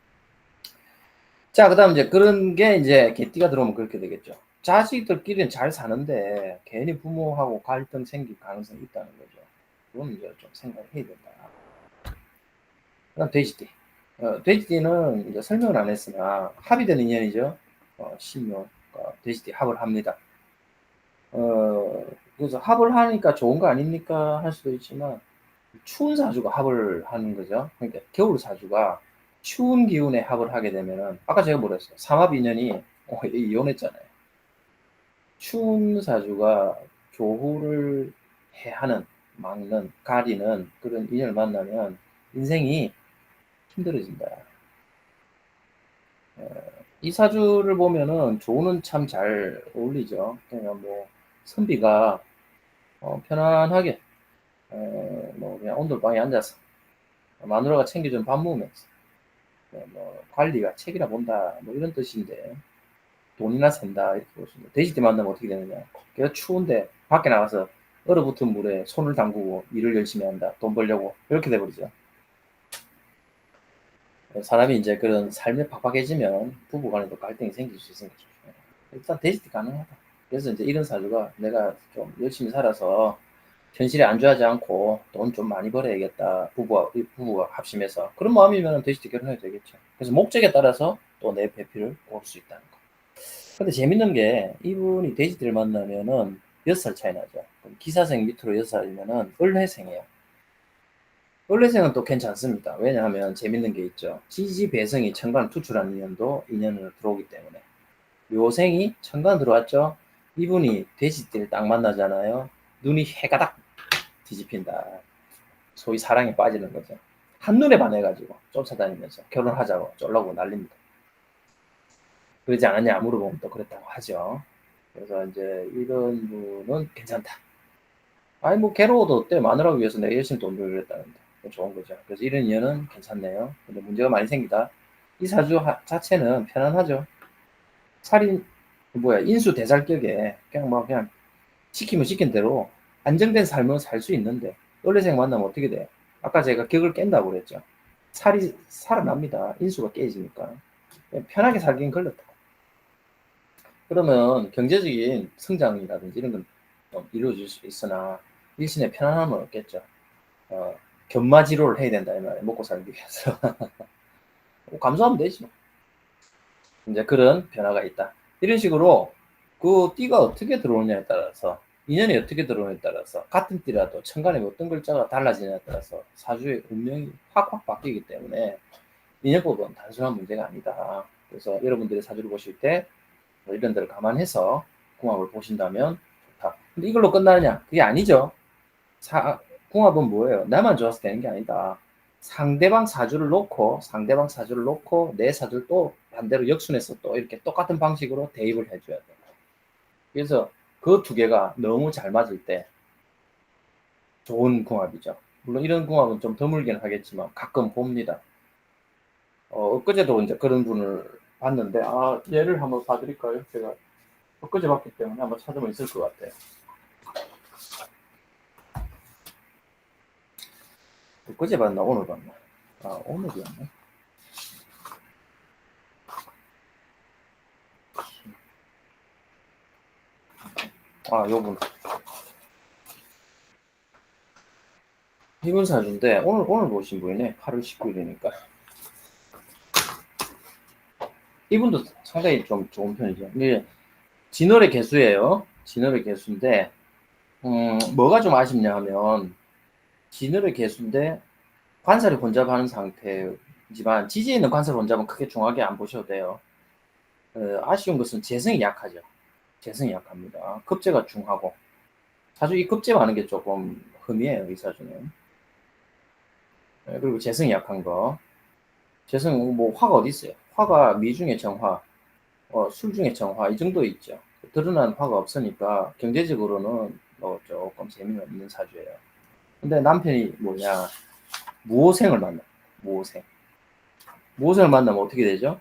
Speaker 1: 자, 그 다음 이제 그런 게 이제 개띠가 들어오면 그렇게 되겠죠. 자식들끼리는 잘 사는데 괜히 부모하고 갈등 생길 가능성이 있다는 거죠. 그건 이제 좀 생각해야 된다. 그 다음 돼지띠. 돼지띠는 이제 설명을 안 했으나 합의되는 인연이죠. 신묘가 돼지띠 합을 합니다. 그래서 합을 하니까 좋은 거 아닙니까? 할 수도 있지만 추운 사주가 합을 하는 거죠. 그러니까 겨울 사주가 추운 기운에 합을 하게 되면은 아까 제가 뭐랬어요? 삼합인연이 이혼했잖아요. 추운 사주가 교후를 해하는, 막는, 가리는 그런 인연을 만나면 인생이 힘들어진다. 이 사주를 보면은 조는 참 잘 어울리죠. 그러니까 뭐 선비가 편안하게 뭐 그냥 온돌방에 앉아서 마누라가 챙겨준 밥 먹으면서 뭐 관리가 책이나 본다 뭐 이런 뜻인데 돈이나 샌다 이렇게 보시면 돼지띠 만나면 어떻게 되느냐. 걔가 추운데 밖에 나가서 얼어붙은 물에 손을 담그고 일을 열심히 한다. 돈 벌려고 이렇게 돼버리죠. 사람이 이제 그런 삶에 팍팍해지면 부부간에도 갈등이 생길 수 있으니까 일단 돼지띠 가능하다. 그래서 이제 이런 사주가 내가 좀 열심히 살아서 현실에 안주하지 않고 돈 좀 많이 벌어야겠다. 부부가 합심해서 그런 마음이면 돼지띠 결혼해도 되겠죠. 그래서 목적에 따라서 또 내 배필을 올 수 있다는 거. 근데 재밌는 게 이분이 돼지띠를 만나면은 6살 차이 나죠. 그럼 기사생 밑으로 6살이면은 을해생이에요. 을해생은 또 괜찮습니다. 왜냐하면 재밌는 게 있죠. 지지배성이 천간 투출한 인연도 인연으로 들어오기 때문에 묘생이 천간 들어왔죠. 이분이 돼지띠를 딱 만나잖아요. 눈이 해가닥 뒤집힌다. 소위 사랑에 빠지는 거죠. 한눈에 반해가지고 쫓아다니면서 결혼하자고 쫄라고 난립니다. 그러지 않았냐 물어보면 또 그랬다고 하죠. 그래서 이제 이런 분은 괜찮다. 아니 뭐 괴로워도 어때? 마누라를 위해서 내가 열심히 돈 벌고 그랬다는데 좋은 거죠. 그래서 이런 인연은 괜찮네요. 근데 문제가 많이 생기다. 이 사주 자체는 편안하죠. 살인 뭐야 인수 대살격에 그냥 뭐 그냥 시키면 시킨 대로 안정된 삶을 살 수 있는데 원래생 만나면 어떻게 돼? 아까 제가 격을 깬다고 그랬죠. 살이 살아납니다. 인수가 깨지니까 편하게 살긴 걸렸다. 그러면 경제적인 성장이라든지 이런 건 이루어질 수 있으나 일신의 편안함은 없겠죠. 견마지로를 해야 된다 이 말이에요. 먹고 살기 위해서. 감수하면 되지 뭐. 이제 그런 변화가 있다. 이런 식으로 그 띠가 어떻게 들어오냐에 따라서 인연이 어떻게 들어오냐에 따라서 같은 띠라도 천간에 어떤 글자가 달라지냐에 따라서 사주의 운명이 확확 바뀌기 때문에 인연법은 단순한 문제가 아니다. 그래서 여러분들이 사주를 보실 때 이런 데를 감안해서 궁합을 보신다면 좋다. 근데 이걸로 끝나느냐? 그게 아니죠. 궁합은 뭐예요? 나만 좋아서 되는 게 아니다. 상대방 사주를 놓고 내 사주를 또 반대로 역순해서 또 이렇게 똑같은 방식으로 대입을 해줘야 돼. 그래서 그 두 개가 너무 잘 맞을 때 좋은 궁합이죠. 물론 이런 궁합은 좀 드물긴 하겠지만 가끔 봅니다. 엊그제도 이제 그런 분을 봤는데, 얘를 한번 봐드릴까요? 제가 엊그제 봤기 때문에 한번 찾으면 있을 것 같아요. 엊그제 봤나? 오늘 봤나? 오늘이었네. 요분. 이분 사주인데, 오늘 보신 분이네. 8월 19일이니까. 이분도 상당히 좀 좋은 편이죠. 이게 진월의 개수예요. 진월의 개수인데, 뭐가 좀 아쉽냐 하면, 진월의 개수인데, 관살이 혼잡하는 상태지만, 지지에 있는 관살 혼잡은 크게 중하게 안 보셔도 돼요. 아쉬운 것은 재성이 약하죠. 재성이 약합니다. 급제가 중하고. 사주 이 급제 많은 게 조금 흠이에요, 이 사주는. 그리고 재성이 약한 거. 재성, 뭐, 화가 어디 있어요? 화가 미 중에 정화, 술 중에 정화, 이 정도 있죠. 드러난 화가 없으니까 경제적으로는 뭐 조금 재미는 없는 사주예요. 근데 남편이 뭐냐, 무호생을 만나. 무호생. 무호생을 만나면 어떻게 되죠?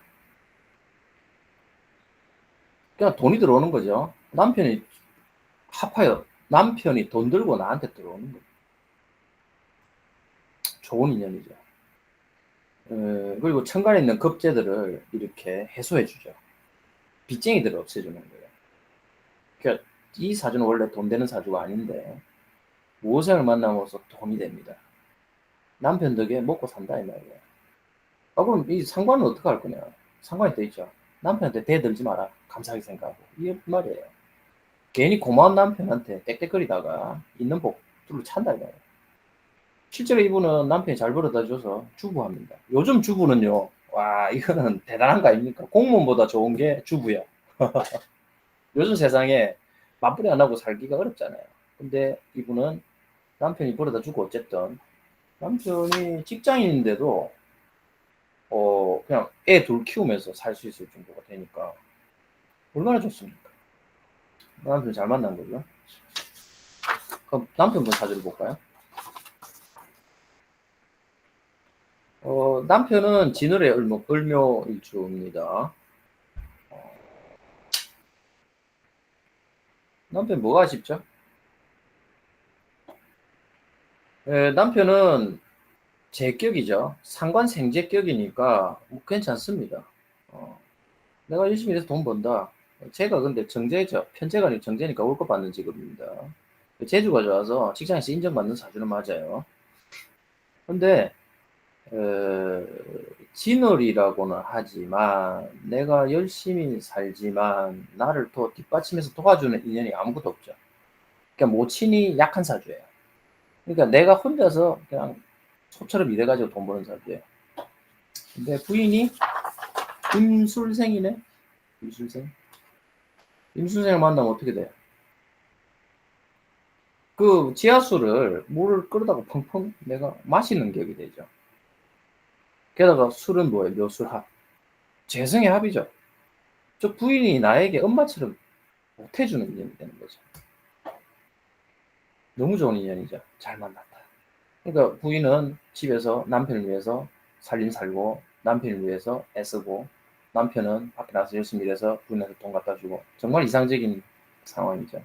Speaker 1: 그냥 돈이 들어오는 거죠. 남편이 합하여, 남편이 돈 들고 나한테 들어오는 거죠. 좋은 인연이죠. 그리고 천간에 있는 급제들을 이렇게 해소해 주죠. 빚쟁이들을 없애주는 거예요. 그러니까 이 사주는 원래 돈 되는 사주가 아닌데 무호생을 만남으로써 돈이 됩니다. 남편 덕에 먹고 산다 이 말이에요. 그럼 이 상관은 어떻게 할 거냐? 상관이 돼 있죠. 남편한테 대들지 마라. 감사하게 생각하고 이 말이에요. 괜히 고마운 남편한테 땡땡거리다가 있는 복 둘로 찬다 이 말이에요. 실제로 이분은 남편이 잘 벌어다 줘서 주부합니다. 요즘 주부는요, 와, 이거는 대단한 거 아닙니까? 공무원보다 좋은 게 주부야. 요즘 세상에 맞벌이 안 하고 살기가 어렵잖아요. 근데 이분은 남편이 벌어다 주고 어쨌든 남편이 직장인인데도 그냥 애 둘 키우면서 살 수 있을 정도가 되니까 얼마나 좋습니까? 남편 잘 만난 거죠. 그럼 남편분 사주를 볼까요? 남편은 진월의 을묘일주입니다. 남편 뭐가 아쉽죠? 남편은 제격이죠. 상관생제격이니까 뭐 괜찮습니다. 어, 내가 열심히 해서 돈 번다. 제가 근데 정제죠. 편제가 아니고 정제니까 월급 받는 직업입니다. 재주가 좋아서 직장에서 인정받는 사주는 맞아요. 근데 진월이라고는 하지만 내가 열심히 살지만 나를 더 뒷받침해서 도와주는 인연이 아무것도 없죠. 그러니까 모친이 약한 사주예요. 그러니까 내가 혼자서 그냥 소처럼 일해가지고 돈 버는 사주예요. 근데 부인이 임술생이네. 임술생. 임술생을 만나면 어떻게 돼요? 그 지하수를 물을 끓여다가 펑펑 내가 마시는 격이 되죠. 게다가 술은 뭐예요? 묘술합. 재성의 합이죠. 저 부인이 나에게 엄마처럼 못해주는 인연이 되는 거죠. 너무 좋은 인연이죠. 잘 만났다. 그러니까 부인은 집에서 남편을 위해서 살림 살고 남편을 위해서 애쓰고 남편은 밖에 나가서 열심히 일해서 부인한테 돈 갖다 주고 정말 이상적인 상황이죠.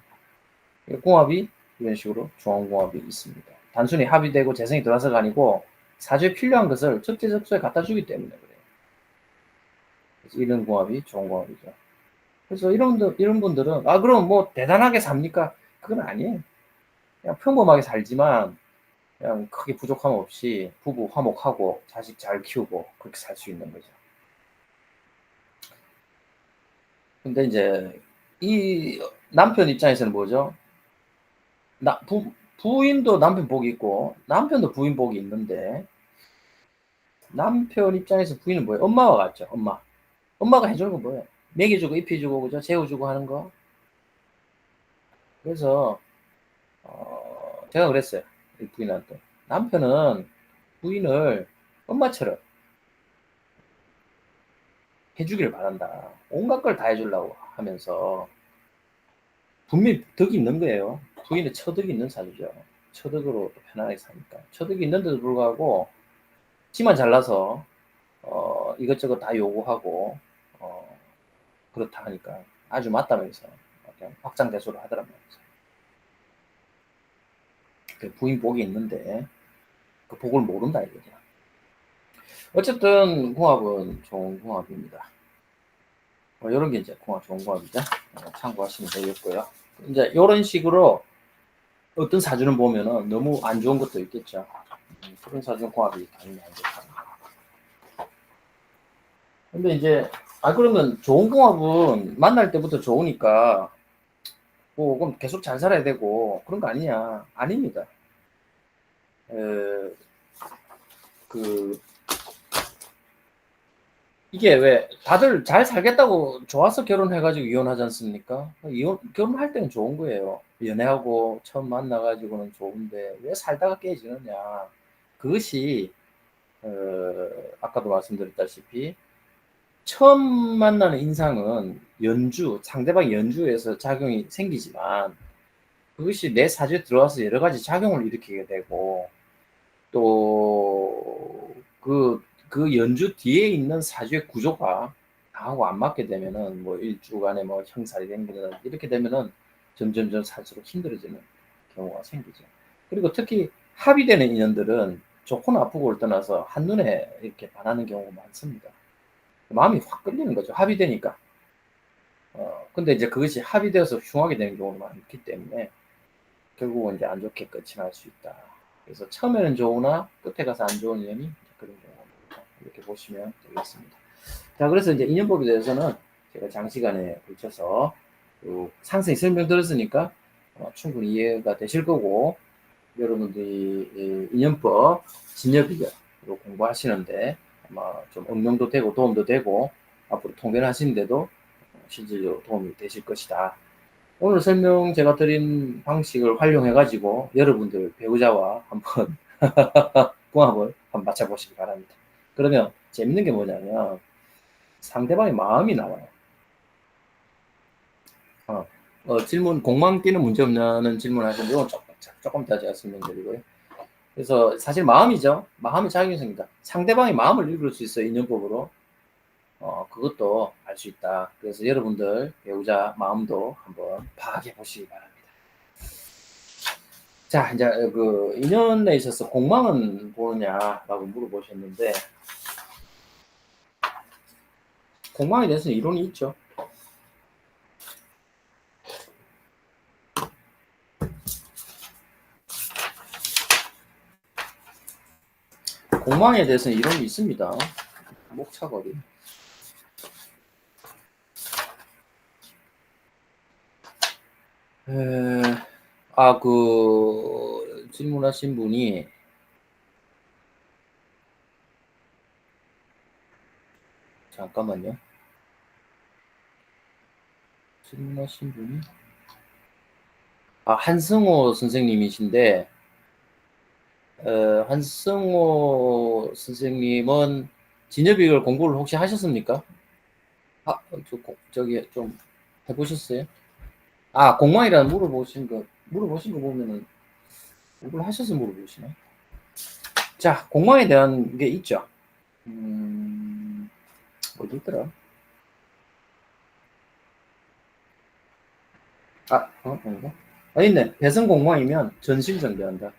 Speaker 1: 궁합이 이런 식으로 좋은 궁합이 있습니다. 단순히 합의되고 재성이 들어서가 아니고 사주에 필요한 것을 적재적소에 갖다 주기 때문에 그래요. 그래서 이런 궁합이 좋은 궁합이죠. 그래서 이런 분들은 그럼 뭐 대단하게 삽니까? 그건 아니에요. 그냥 평범하게 살지만 그냥 크게 부족함 없이 부부 화목하고 자식 잘 키우고 그렇게 살 수 있는 거죠. 근데 이제 이 남편 입장에서는 뭐죠? 부인도 남편 복이 있고 남편도 부인 복이 있는데 남편 입장에서 부인은 뭐예요? 엄마와 같죠. 엄마가 해주는 건 뭐예요? 먹여주고 입혀주고 그죠? 재워주고 하는 거. 그래서 제가 그랬어요. 부인한테 남편은 부인을 엄마처럼 해주기를 바란다. 온갖 걸 다 해주려고 하면서 분명히 덕이 있는 거예요. 부인의 처덕이 있는 사주죠. 처덕으로 편안하게 사니까. 처덕이 있는데도 불구하고 지만 잘나서 이것저것 다 요구하고 그렇다 하니까 아주 맞다면서 그냥 확장대소를 하더란 말이죠. 그 부인 복이 있는데 그 복을 모른다 이거죠. 어쨌든 궁합은 좋은 궁합입니다. 이런 게 이제 궁합 좋은 궁합이죠. 참고하시면 되겠고요. 이제 이런 식으로 어떤 사주는 보면은 너무 안 좋은 것도 있겠죠. 그런 사주 궁합이 당연히 안 좋다. 근데 이제 그러면 좋은 궁합은 만날 때부터 좋으니까 뭐 그럼 계속 잘 살아야 되고 그런 거 아니냐? 아닙니다. 그 이게 왜 다들 잘 살겠다고 좋아서 결혼해가지고 이혼하지 않습니까? 결혼할 때는 좋은 거예요. 연애하고 처음 만나가지고는 좋은데 왜 살다가 깨지느냐? 그것이 아까도 말씀드렸다시피 처음 만나는 인상은 상대방 연주에서 작용이 생기지만 그것이 내 사주에 들어와서 여러 가지 작용을 일으키게 되고 또 그 연주 뒤에 있는 사주의 구조가 나하고 안 맞게 되면은 뭐 일주간에 뭐 형살이 생기는 이렇게 되면은 점점점 살수록 힘들어지는 경우가 생기죠. 그리고 특히 합의되는 인연들은 좋고 나쁘고를 떠나서 한눈에 이렇게 반하는 경우가 많습니다. 마음이 확 끌리는 거죠. 합의되니까. 근데 이제 그것이 합의되어서 흉하게 되는 경우가 많기 때문에 결국은 이제 안 좋게 끝이 날 수 있다. 그래서 처음에는 좋으나 끝에 가서 안 좋은 인연이 그런 경우입니다. 이렇게 보시면 되겠습니다. 자, 그래서 이제 인연법에 대해서는 제가 장시간에 걸쳐서 상세히 설명드렸으니까 충분히 이해가 되실 거고 여러분들이 인연법, 진여비결로 공부하시는데 아마 좀 응용도 되고 도움도 되고 앞으로 통계를 하시는데도 실질적으로 도움이 되실 것이다. 오늘 설명 제가 드린 방식을 활용해 가지고 여러분들 배우자와 한번 궁합을 한번 맞춰보시기 바랍니다. 그러면 재밌는 게 뭐냐면 상대방의 마음이 나와요. 질문 공망 끼는 문제 없냐는 질문하시는데 이건 조금 더 제가 설명드리고요. 그래서 사실 마음이죠. 마음이 작용성이다. 상대방의 마음을 읽을 수 있어요. 인연법으로. 그것도 알 수 있다. 그래서 여러분들 배우자 마음도 한번 파악해 보시기 바랍니다. 자, 이제 그 인연에 있어서 공망은 보느냐라고 물어보셨는데 공망에 대해서는 이론이 있죠. 공망에 대해서는 이론이 있습니다. 목차거리. 질문하신 분이 잠깐만요. 질문하신 분이 한승호 선생님이신데 한승호 선생님은 진여비결 공부를 혹시 하셨습니까? 저기 좀 해보셨어요? 공망이라는 물어보신 거 보면은 공부를 하셔서 물어보시네. 자, 공망에 대한 게 있죠. 어디 있더라? 아닌가? 있네. 배선공망이면 전신정비한다.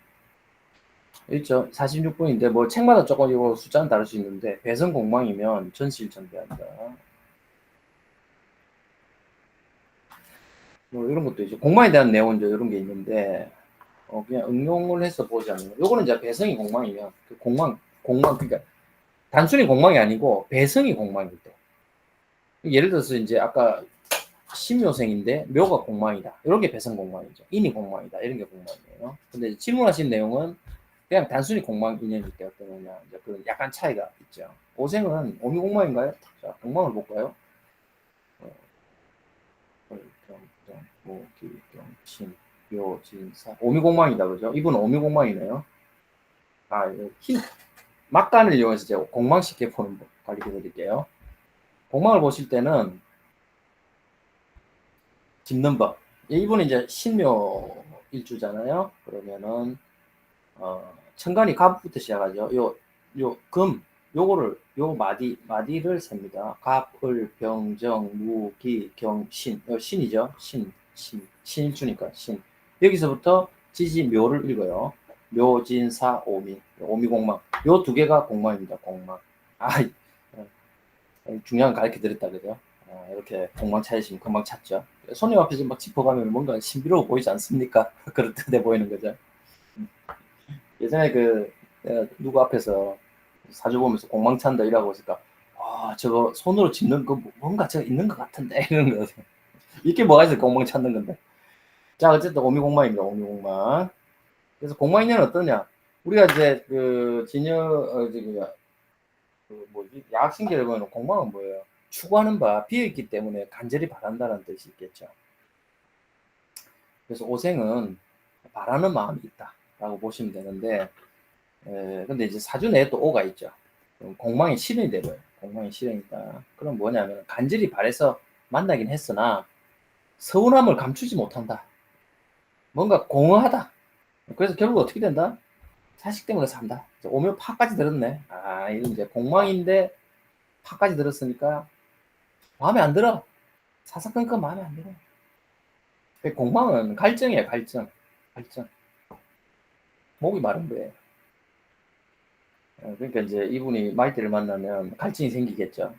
Speaker 1: 있죠. 46분인데 뭐 책마다 조금 이거 숫자는 다를 수 있는데 배선공망이면 전실정비한다. 뭐 이런 것도 있죠. 공망에 대한 내용 이제 이런 게 있는데 그냥 응용을 해서 보자면 요거는 이제 배성이 공망이면 그 공망 그러니까 단순히 공망이 아니고 배성이 공망일 때. 예를 들어서 이제 아까 신묘생인데 묘가 공망이다. 이런 게 배성 공망이죠. 인이 공망이다. 이런 게 공망이에요. 근데 질문하신 내용은 그냥 단순히 공망 인연일 때 어떤 거냐. 이제 그런 약간 차이가 있죠. 오생은 오미 공망인가요? 자, 공망을 볼까요? 신, 묘, 진, 사. 오미공망이다, 그죠? 이분은 오미공망이네요. 흰, 막간을 이용해서 제가 공망 쉽게 보는 법 가르쳐 드릴게요. 공망을 보실 때는 짚는 법. 이분은 이제 신묘 일주잖아요. 그러면은, 천간이 갑부터 시작하죠. 요 마디를 셉니다. 갑, 을, 병, 정, 무, 기, 경, 신. 신이죠. 신일주니까 신. 여기서부터 지지 묘를 읽어요. 묘, 진, 사, 오미. 오미공망. 요 두 개가 공망입니다. 공망. 중요한 거 가르쳐 드렸다, 그죠? 이렇게 공망 찾으시면 금방 찾죠. 손님 앞에서 막 짚어가면 뭔가 신비로워 보이지 않습니까? 그렇듯해 보이는 거죠. 예전에 누구 앞에서 사주 보면서 공망 찬다 이라고 했을까? 저거 손으로 짚는 거 뭔가 저거 있는 것 같은데 이런 거. 이게 뭐가 있어 공망 찾는 건데. 자, 어쨌든 오미공망입니다. 오미공망. 그래서 공망인연은 어떠냐? 우리가 이제 야학신계를 보면 공망은 뭐예요? 추구하는 바 비어있기 때문에 간절히 바란다는 뜻이 있겠죠. 그래서 오생은 바라는 마음이 있다라고 보시면 되는데, 근데 이제 사주 내에 또 오가 있죠. 공망이 실현이 되고요. 공망이 실현이다. 그럼 뭐냐면 간절히 바래서 만나긴 했으나 서운함을 감추지 못한다. 뭔가 공허하다. 그래서 결국 어떻게 된다? 자식 때문에 산다. 오면 파까지 들었네. 이건 이제 공망인데 파까지 들었으니까 마음에 안 들어. 사사건건 마음에 안 들어. 공망은 갈증이에요, 갈증. 목이 마른 거예요. 그러니까 이제 이분이 말띠를 만나면 갈증이 생기겠죠.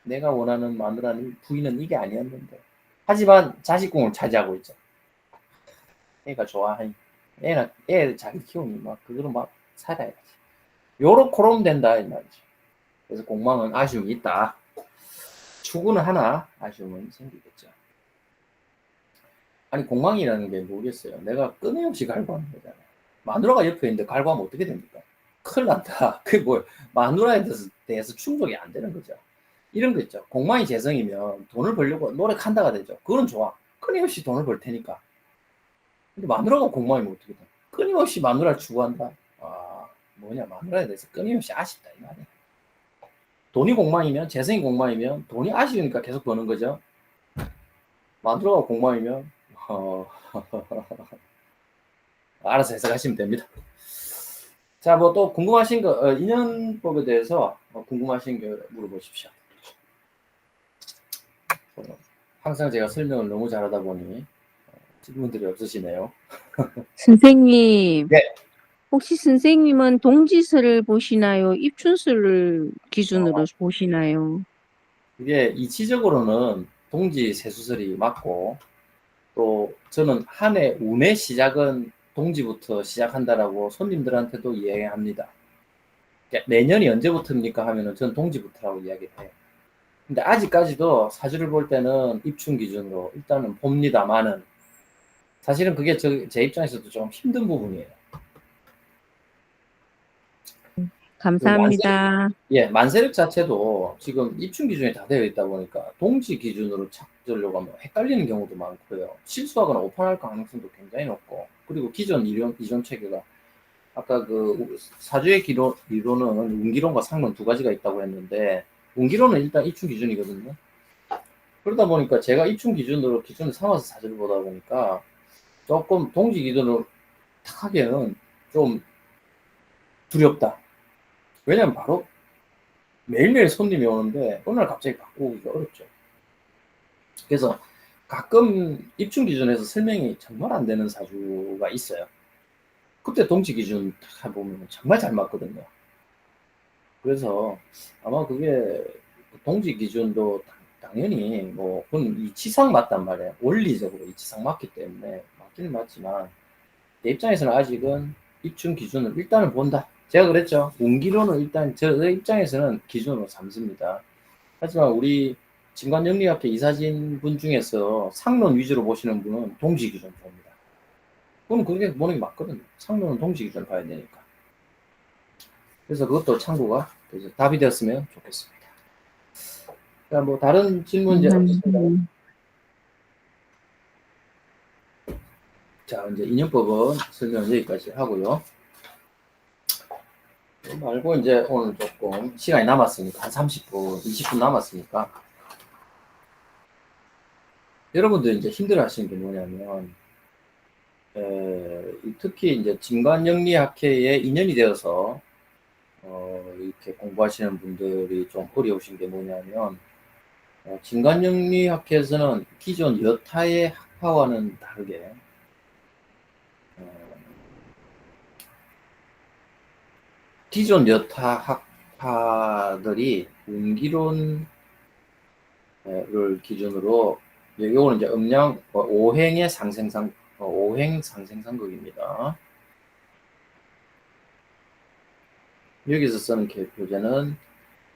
Speaker 1: 내가 원하는 마누라는 부인은 이게 아니었는데. 하지만 자식궁을 차지하고 있죠. 애가 좋아하니. 애 자기 키우니 그거는 살아야지. 요렇게 된다, 이 말이죠. 그래서 공망은 아쉬움이 있다. 추구는 하나 아쉬움은 생기겠죠. 아니 공망이라는 게 모르겠어요. 내가 끊임없이 갈구하는 거잖아요. 마누라가 옆에 있는데 갈구하면 어떻게 됩니까? 큰일 난다. 그게 뭐 마누라에 대해서 충족이 안 되는 거죠. 이런 거 있죠. 공만이 재성이면 돈을 벌려고 노력한다가 되죠. 그거는 좋아. 끊임없이 돈을 벌 테니까. 근데 마누라가 공만이면 어떻게 돼? 끊임없이 마누라를 추구한다. 아, 뭐냐, 마누라에 대해서 끊임없이 아쉽다 이 말이야. 돈이 공만이면, 재성이 공만이면 돈이 아쉬우니까 계속 버는 거죠. 마누라가 공만이면 알아서 해석하시면 됩니다. 자, 뭐 또 궁금하신 거, 인연법에 대해서 궁금하신 거 물어보십시오. 항상 제가 설명을 너무 잘하다 보니 질문들이 없으시네요.
Speaker 3: 선생님,
Speaker 1: 네.
Speaker 3: 혹시 선생님은 동지서를 보시나요? 입춘서를 기준으로 보시나요?
Speaker 1: 이게 이치적으로는 동지 세수설이 맞고, 또 저는 한 해 운의 시작은 동지부터 시작한다라고 손님들한테도 이야기합니다. 내년이 언제부터입니까 하면은 전 동지부터라고 이야기를 해요. 근데 아직까지도 사주를 볼 때는 입춘 기준으로 일단은 봅니다만은, 사실은 그게 제 입장에서도 좀 힘든 부분이에요.
Speaker 3: 감사합니다.
Speaker 1: 만세력 자체도 지금 입춘 기준이 다 되어 있다 보니까 동지 기준으로 찾으려고 하면 헷갈리는 경우도 많고요. 실수하거나 오판할 가능성도 굉장히 높고, 그리고 기존 이론 체계가 아까 그 사주의 이론은 운기론과 상론 두 가지가 있다고 했는데, 운기론은 일단 입춘 기준이거든요. 그러다 보니까 제가 입춘 기준을 삼아서 사주를 보다 보니까 조금 동지 기준으로 탁 하기에는 좀 두렵다. 왜냐면 바로 매일매일 손님이 오는데 어느 날 갑자기 바꾸기가 어렵죠. 그래서 가끔 입춘 기준에서 설명이 정말 안 되는 사주가 있어요. 그때 동지 기준 딱 보면 정말 잘 맞거든요. 그래서 아마 그게 동지 기준도 당연히 뭐 그건 이치상 맞단 말이에요. 원리적으로 이치상 맞기 때문에 맞기는 맞지만, 내 입장에서는 아직은 입춘 기준을 일단은 본다. 제가 그랬죠. 운기로는 일단 제 입장에서는 기준으로 삼습니다. 하지만 우리 진관영리학회 이사진 분 중에서 상론 위주로 보시는 분은 동지 기준 봅니다. 그건 그렇게 보는 게 맞거든요. 상론은 동지 기준을 봐야 되니까. 그래서 그것도 참고가 되죠. 답이 되었으면 좋겠습니다. 자, 뭐 다른 질문 이제 없으신가요? 자, 이제 인연법은 설명 여기까지 하고요. 말고 이제 오늘 조금 시간이 남았으니까 한 30분, 20분 남았으니까 여러분들 이제 힘들어 하시는 게 뭐냐면, 특히 이제 진관영리학회에 인연이 되어서 이렇게 공부하시는 분들이 좀 어려우신 게 뭐냐면, 진관영리학회에서는 기존 여타의 학파와는 다르게 기존 여타 학파들이 운기론을 기준으로, 요거는 이제 음양 오행의 오행 상생상극입니다. 여기서 쓰는 교재는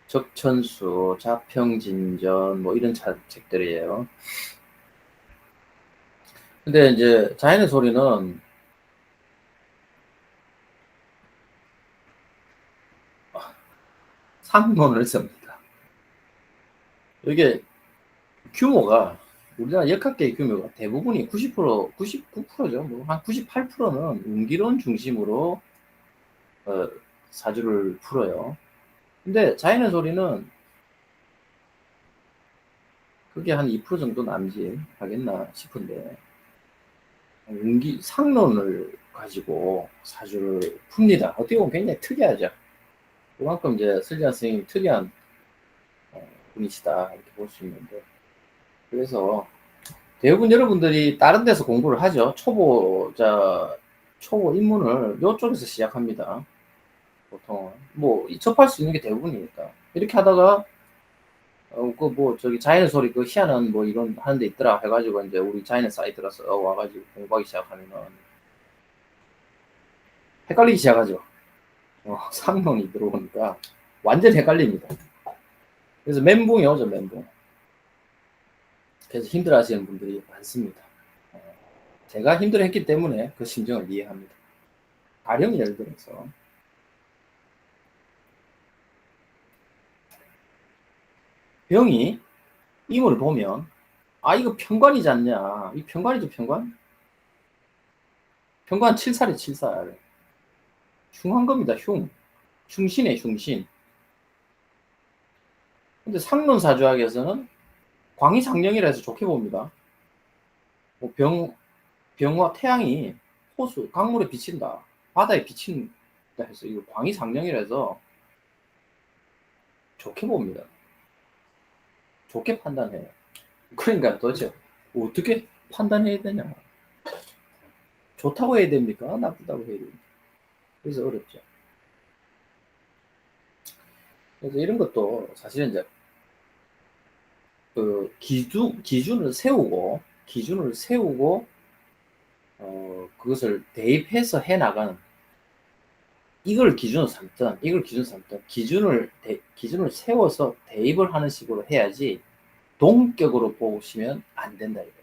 Speaker 1: 적천수, 자평진전 뭐 이런 책들이에요. 근데 이제 자연의 소리는 상론을 씁니다. 이게 규모가, 우리나라 역학계의 규모가 대부분이 90%, 99%죠. 뭐 한 98%는 운기론 중심으로 사주를 풀어요. 근데 자연의 소리는 그게 한 2% 정도 남짓 하겠나 싶은데, 상론을 가지고 사주를 풉니다. 어떻게 보면 굉장히 특이하죠. 그만큼 이제 슬기한 선생님이 특이한 분이시다 이렇게 볼 수 있는데, 그래서 대부분 여러분들이 다른 데서 공부를 하죠. 초보 입문을 이쪽에서 시작합니다. 보통 뭐 접할 수 있는 게 대부분이니까. 이렇게 하다가 저기 자연의 소리 그 희한한 뭐 이런 하는 데 있더라 해가지고 이제 우리 자연의 사이트라서 와가지고 공부하기 시작하면은 헷갈리기 시작하죠. 상론이 들어오니까 완전 헷갈립니다. 그래서 멘붕이 오죠, 멘붕. 그래서 힘들어하시는 분들이 많습니다. 제가 힘들어했기 때문에 그 심정을 이해합니다. 가령 예를 들어서 병이 임을 보면 아 이거 편관이지 않냐, 이 편관이죠. 편관 7살이 7살 흉한 겁니다. 흉신에 흉신. 근데 상론사주학에서는 광이상령이라 해서 좋게 봅니다. 뭐 병과 태양이 호수, 강물에 비친다, 바다에 비친다 해서 이거 광이상령이라 해서 좋게 봅니다. 좋게 판단해요. 그러니까 도대체 어떻게 판단해야 되냐? 좋다고 해야 됩니까? 나쁘다고 해야 됩니까? 그래서 어렵죠. 그래서 이런 것도 사실은 이제 그 기준을 세우고 그것을 대입해서 해 나가는, 이걸 기준으로 삼든 기준을 세워서 대입을 하는 식으로 해야지 동격으로 보시면 안 된다 이거예요.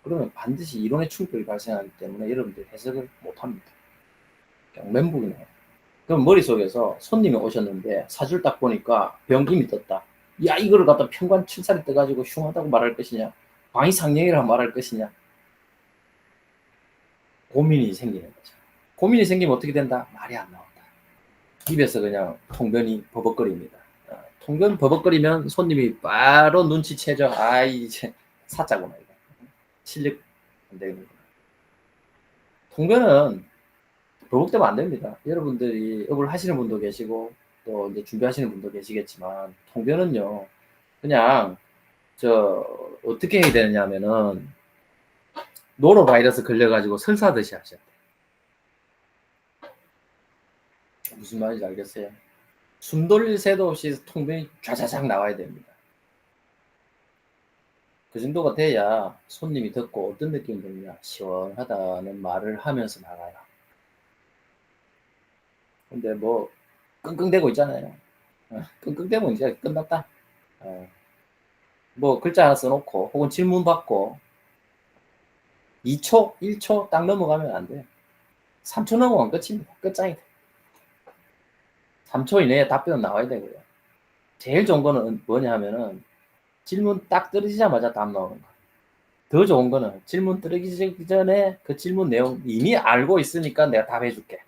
Speaker 1: 그러면 반드시 이론의 충돌이 발생하기 때문에 여러분들이 해석을 못합니다. 그냥 멘붕이 나요. 그럼 머릿속에서 손님이 오셨는데 사주를 딱 보니까 병김이 떴다. 야 이거를 갖다 편관 7살이 떠가지고 흉하다고 말할 것이냐, 광이상령이라고 말할 것이냐, 고민이 생기는 거죠. 고민이 생기면 어떻게 된다? 말이 안 나온다. 입에서 그냥 통변이 버벅거립니다. 통변 버벅거리면 손님이 바로 눈치채죠. 아 이제 사자구나 이거. 실력 안 되는구나. 통변은 버벅대면 안 됩니다. 여러분들이 업을 하시는 분도 계시고 또 이제 준비하시는 분도 계시겠지만 통변은요 그냥 어떻게 해야 되느냐면은 노로바이러스 걸려가지고 설사듯이 하셔야 돼요. 무슨 말인지 알겠어요? 숨 돌릴 새도 없이 통변이 좌자작 나와야 됩니다. 그 정도가 돼야 손님이 듣고 어떤 느낌이 드느냐, 시원하다는 말을 하면서 나가요. 근데 뭐 끙끙대고 있잖아요. 끙끙대면 이제 끝났다. 뭐 글자 하나 써놓고 혹은 질문 받고 2초, 1초 딱 넘어가면 안 돼요. 3초 넘어가면 끝입니다. 끝장이 돼요. 3초 이내에 답변은 나와야 되고요. 제일 좋은 거는 뭐냐 하면은 질문 딱 떨어지자마자 답 나오는 거. 더 좋은 거는 질문 떨어지기 전에 그 질문 내용 이미 알고 있으니까 내가 답해줄게.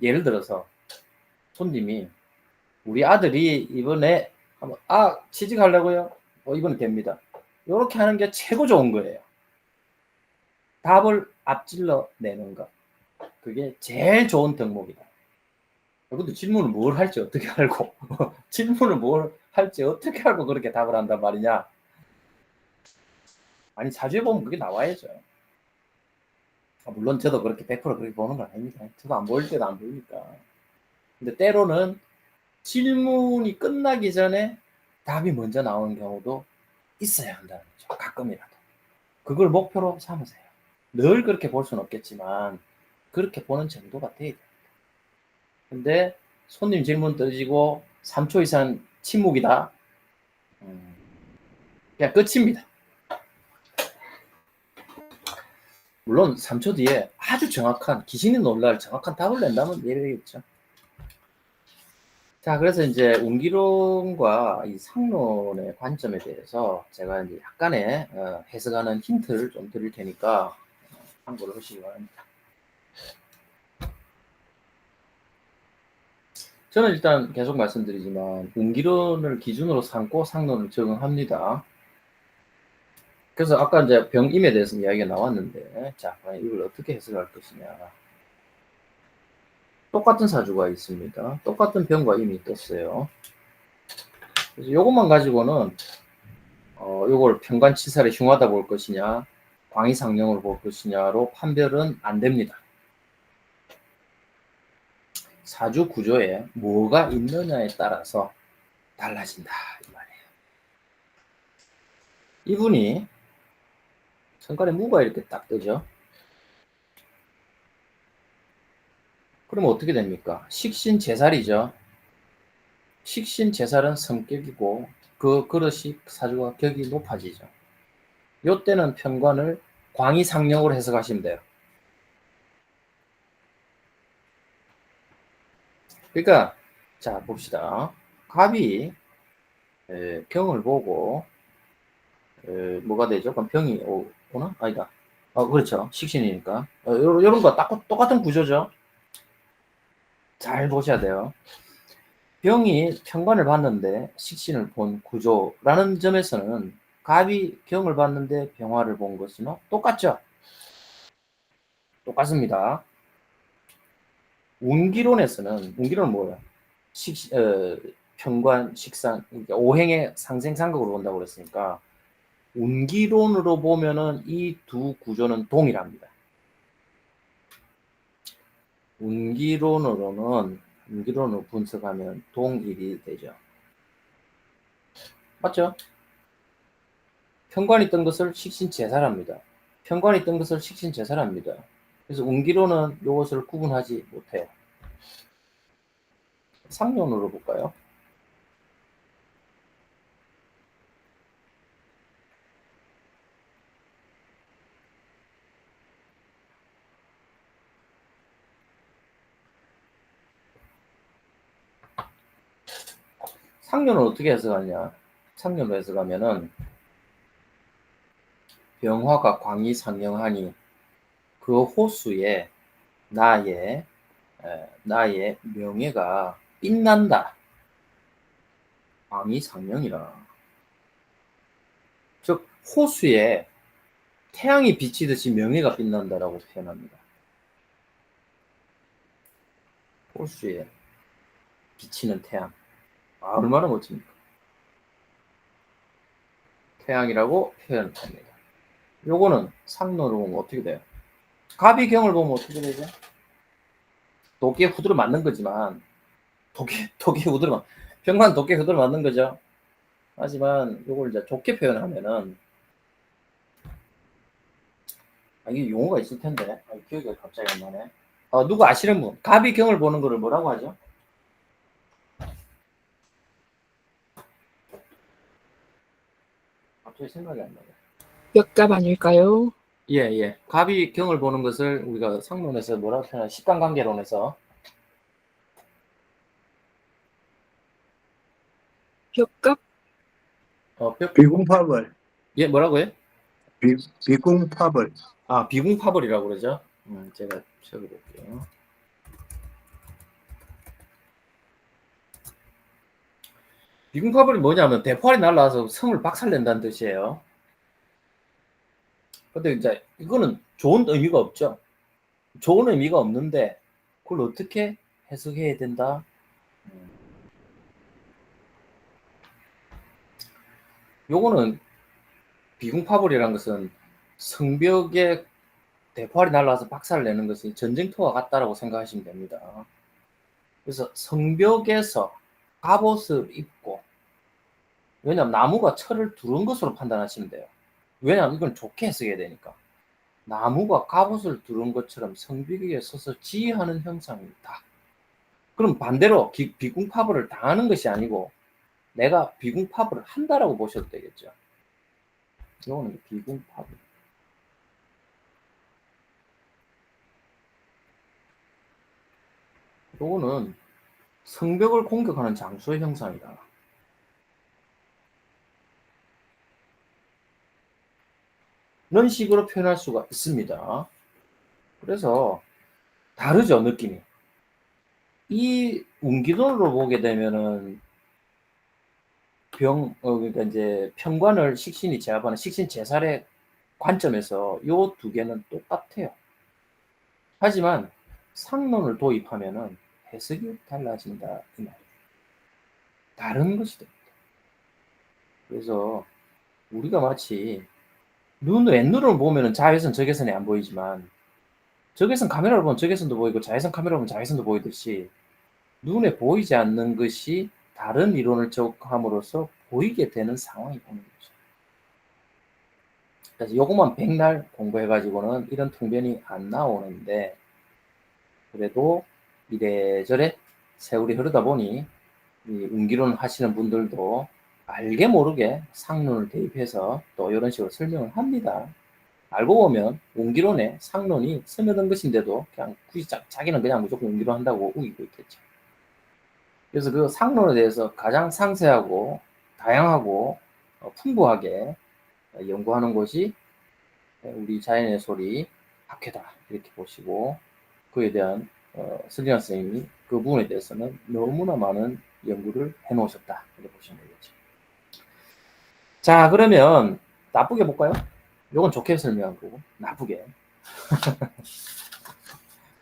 Speaker 1: 예를 들어서 손님이 우리 아들이 이번에 취직하려고요? 이번에 됩니다. 이렇게 하는 게 최고 좋은 거예요. 답을 앞질러 내는 것. 그게 제일 좋은 덕목이다. 여러분들 질문을 뭘 할지 어떻게 알고 질문을 뭘 할지 어떻게 알고 그렇게 답을 한단 말이냐. 아니 사주에 보면 그게 나와야죠. 물론 저도 그렇게 100% 그렇게 보는 건 아닙니다. 저도 안 보일 때도 안 보이니까. 근데 때로는 질문이 끝나기 전에 답이 먼저 나오는 경우도 있어야 한다는 거죠. 가끔이라도. 그걸 목표로 삼으세요. 늘 그렇게 볼 수는 없겠지만 그렇게 보는 정도가 돼야 됩니다. 근데 손님 질문 떨어지고 3초 이상 침묵이다. 그냥 끝입니다. 물론 3초 뒤에 아주 정확한, 귀신이 놀랄 정확한 답을 낸다면 예외겠죠. 자, 그래서 이제 운기론과 이 상론의 관점에 대해서 제가 이제 약간의 해석하는 힌트를 좀 드릴 테니까 참고를 하시기 바랍니다. 저는 일단 계속 말씀드리지만 운기론을 기준으로 삼고 상론을 적용합니다. 그래서 아까 이제 병임에 대해서 이야기가 나왔는데, 자, 이걸 어떻게 해석할 것이냐. 똑같은 사주가 있습니다. 똑같은 병과 임이 떴어요. 그래서 이것만 가지고는 요걸 편관치살에 흉하다 볼 것이냐, 광이상령으로 볼 것이냐로 판별은 안 됩니다. 사주 구조에 뭐가 있느냐에 따라서 달라진다 이 말이에요. 이분이 성깔에 무가 이렇게 딱 뜨죠. 그러면 어떻게 됩니까? 식신제살이죠. 식신제살은 성격이고 그 그릇이 사주가 격이 높아지죠. 이때는 편관을 광이상령으로 해석하시면 돼요. 그러니까 자 봅시다. 갑이 경을 보고 뭐가 되죠? 그럼 병이 오나? 아니다. 그렇죠. 식신이니까. 요런 거 똑같은 구조죠. 잘 보셔야 돼요. 병이 편관을 봤는데 식신을 본 구조라는 점에서는 갑이 경을 봤는데 병화를 본 것은 똑같죠? 똑같습니다. 운기론에서는, 운기론은 뭐예요? 편관, 식상, 그러니까 오행의 상생상극으로 본다고 그랬으니까 운기론으로 보면은 이 두 구조는 동일합니다. 운기론으로 분석하면 동일이 되죠. 맞죠? 편관이 뜬 것을 식신제사랍니다. 편관이 뜬 것을 식신제사랍니다. 그래서 운기론은 이것을 구분하지 못해요. 상론으로 볼까요? 상론을 어떻게 해석하냐? 상론으로 해석하면은 병화가 광이 상영하니 그 호수에 나의 명예가 빛난다. 광이 상영이라. 즉 호수에 태양이 비치듯이 명예가 빛난다라고 표현합니다. 호수에 비치는 태양. 얼마나 멋집니까? 태양이라고 표현합니다. 요거는 상론으로 보면 어떻게 돼요? 갑이 경을 보면 어떻게 되죠? 도끼에 후드려 맞는 거지만 도끼에 후드려 병관 도끼에 후드려 맞는 거죠. 하지만 요걸 이제 좋게 표현하면은 이게 용어가 있을 텐데 기억이 갑자기 안 나네. 누구 아시는 분? 갑이 경을 보는 거를 뭐라고 하죠? 갑자기 생각이 안 나네.
Speaker 3: 역갑 아닐까요?
Speaker 1: 예. 갑이 경을 보는 것을 우리가 상론에서 뭐라고 표현하냐? 식간관계론에서
Speaker 3: 역갑?
Speaker 4: 비궁파벌.
Speaker 1: 예, 뭐라고요?
Speaker 4: 비궁파벌.
Speaker 1: 비궁파벌이라고 그러죠. 제가 적어볼게요. 비궁파벌이 뭐냐면 대포알이 날라와서 성을 박살낸다는 뜻이에요. 근데 이제 이거는 좋은 의미가 없죠. 좋은 의미가 없는데 그걸 어떻게 해석해야 된다? 요거는 비궁파벌이라는 것은 성벽에 대포알이 날라와서 박살을 내는 것이 전쟁터와 같다라고 생각하시면 됩니다. 그래서 성벽에서 갑옷을 입고, 왜냐하면 나무가 철을 두른 것으로 판단하시면 돼요. 왜냐하면 이건 좋게 해석해야 되니까. 나무가 갑옷을 두른 것처럼 성벽 위에 서서 지휘하는 형상이다. 그럼 반대로 비궁파벌을 당하는 것이 아니고 내가 비궁파벌을 한다라고 보셔도 되겠죠. 이거는 비궁파벌. 이거는 성벽을 공격하는 장수의 형상이다. 이런 식으로 표현할 수가 있습니다. 그래서 다르죠, 느낌이. 이 운기론으로 보게 되면은 그러니까 이제 편관을 식신이 제압하는 식신 제살의 관점에서 요 두 개는 똑같아요. 하지만 상론을 도입하면은 해석이 달라진다 이 말. 다른 것이 됩니다. 그래서 우리가 마치 왼눈을 보면은 자외선 적외선이 안 보이지만 적외선 카메라를 보면 적외선도 보이고 자외선 카메라를 보면 자외선도 보이듯이 눈에 보이지 않는 것이 다른 이론을 적합함으로써 보이게 되는 상황이 오는 거죠. 그래서 요것만 백날 공부해가지고는 이런 통변이 안 나오는데 그래도 이래저래 세월이 흐르다 보니 이 운기론 하시는 분들도 알게 모르게 상론을 대입해서 또 이런 식으로 설명을 합니다. 알고 보면 운기론에 상론이 스며든 것인데도 그냥 굳이 자기는 그냥 무조건 운기론 한다고 우기고 있겠죠. 그래서 그 상론에 대해서 가장 상세하고 다양하고 풍부하게 연구하는 곳이 우리 자연의 소리 학회다 이렇게 보시고 그에 대한 설경환 선생님이 그 부분에 대해서는 너무나 많은 연구를 해놓으셨다 이렇게 보시면 되겠죠. 자 그러면 나쁘게 볼까요? 이건 좋게 설명한 거고 나쁘게.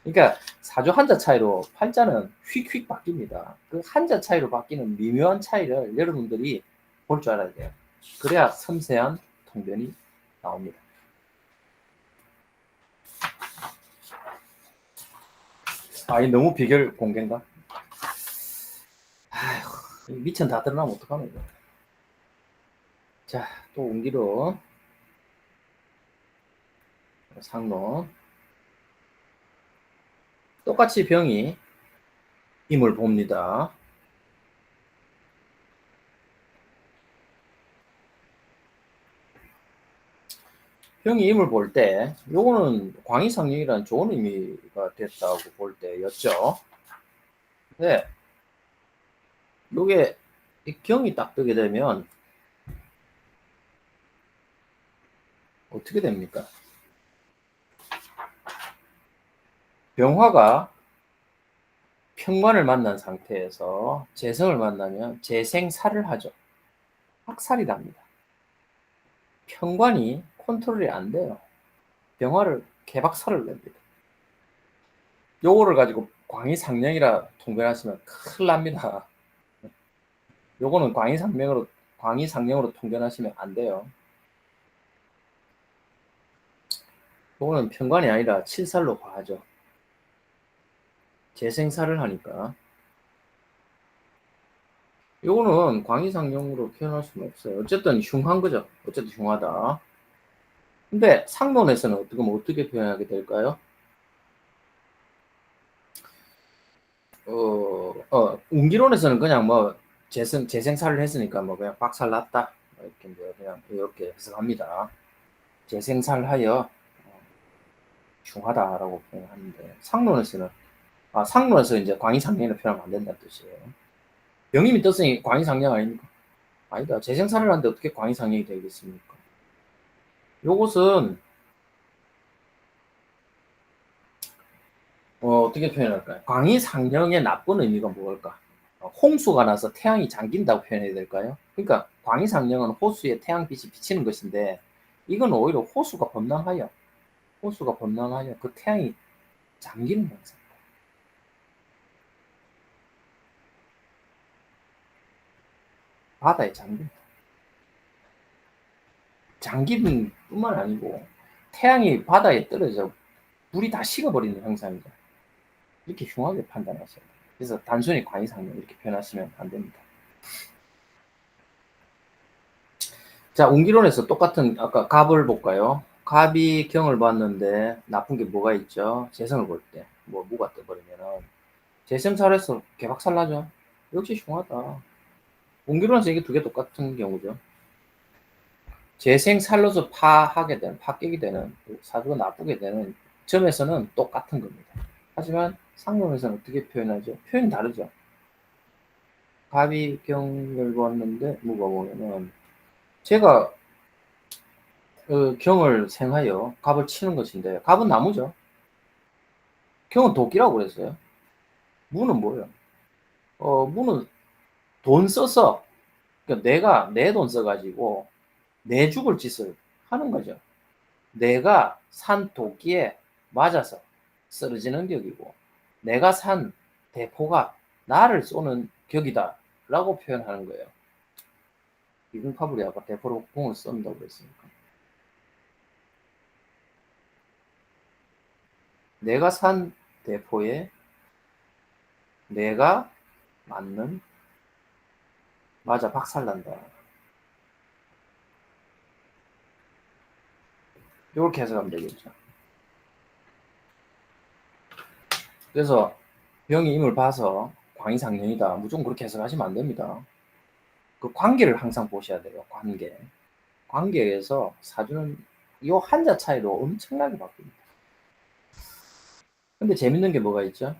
Speaker 1: 그러니까 사조 한자 차이로 팔자는 휙휙 바뀝니다. 그 한자 차이로 바뀌는 미묘한 차이를 여러분들이 볼 줄 알아야 돼요. 그래야 섬세한 통변이 나옵니다. 아, 이 너무 비결 공개인가? 아휴, 미천 다 드러나면 어떡하노, 이거. 자, 또 옮기로. 상론. 똑같이 병이 임을 봅니다. 병이 임을 볼 때, 요거는 광의상령이라는 좋은 의미가 됐다고 볼 때였죠. 네. 요게 이 경이 딱 뜨게 되면 어떻게 됩니까? 병화가 평관을 만난 상태에서 재성을 만나면 재생살을 하죠. 학살이 납니다. 평관이 컨트롤이 안 돼요. 병화를 개박살을 냅니다. 요거를 가지고 광의상령이라 통변하시면 큰일 납니다. 요거는 광의상령으로 통변하시면 안 돼요. 요거는 평관이 아니라 칠살로 봐야죠. 재생살을 하니까. 요거는 광의상령으로 표현할 수는 없어요. 어쨌든 흉한 거죠. 어쨌든 흉하다. 근데 상론에서는 어떻게 표현하게 될까요? 운기론에서는 그냥 뭐 재생살을 했으니까 뭐 그냥 박살 났다. 이렇게 뭐 그냥 이렇게 해석합니다. 재생살하여 흉하다라고 표현하는데 상론에서 이제 광의상령을 표현하면 안 된다는 뜻이에요. 병임이 떴으니 광의상령 아닙니까? 아니다. 재생살을 하는데 어떻게 광의상령이 되겠습니까? 요것은 어떻게 표현할까요? 광의상령의 나쁜 의미가 뭘까? 홍수가 나서 태양이 잠긴다고 표현해야 될까요? 그러니까 광의상령은 호수에 태양빛이 비치는 것인데 이건 오히려 호수가 범람하여 그 태양이 잠기는 현상. 바다에 잠기는 뿐만 아니고 태양이 바다에 떨어져 물이 다 식어버리는 현상이죠. 이렇게 흉하게 판단하셔야 돼요. 그래서 단순히 광의상령 이렇게 표현하시면 안 됩니다. 자, 운기론에서 똑같은 아까 갑을 볼까요? 갑이 경을 봤는데 나쁜 게 뭐가 있죠? 재성을 볼 때 뭐 무가 떠버리면은 재생살해서 개박살 나죠. 역시 흉하다. 운기론에서 이게 두 개 똑같은 경우죠. 재생살로서 파괴이 되는 사주가 나쁘게 되는 점에서는 똑같은 겁니다. 하지만 상론에서는 어떻게 표현하죠? 표현이 다르죠. 갑이 경을 봤는데 무가 보면은 제가 경을 생하여 갑을 치는 것인데 갑은 나무죠. 경은 도끼라고 그랬어요. 무는 뭐예요? 무는 돈 써서 그러니까 내가 내 돈 써가지고 내 죽을 짓을 하는 거죠. 내가 산 도끼에 맞아서 쓰러지는 격이고 내가 산 대포가 나를 쏘는 격이다 라고 표현하는 거예요. 이등파불이 아까 대포로 공을 쏜다고 그랬으니까 내가 산 대포에 내가 맞는 맞아 박살난다. 이렇게 해석하면 되겠죠. 그래서 병이 임을 봐서 광의상령이다. 무조건 그렇게 해석하시면 안 됩니다. 그 관계를 항상 보셔야 돼요. 관계에서 사주는 이 한자 차이로 엄청나게 바뀝니다. 근데 재밌는 게 뭐가 있죠?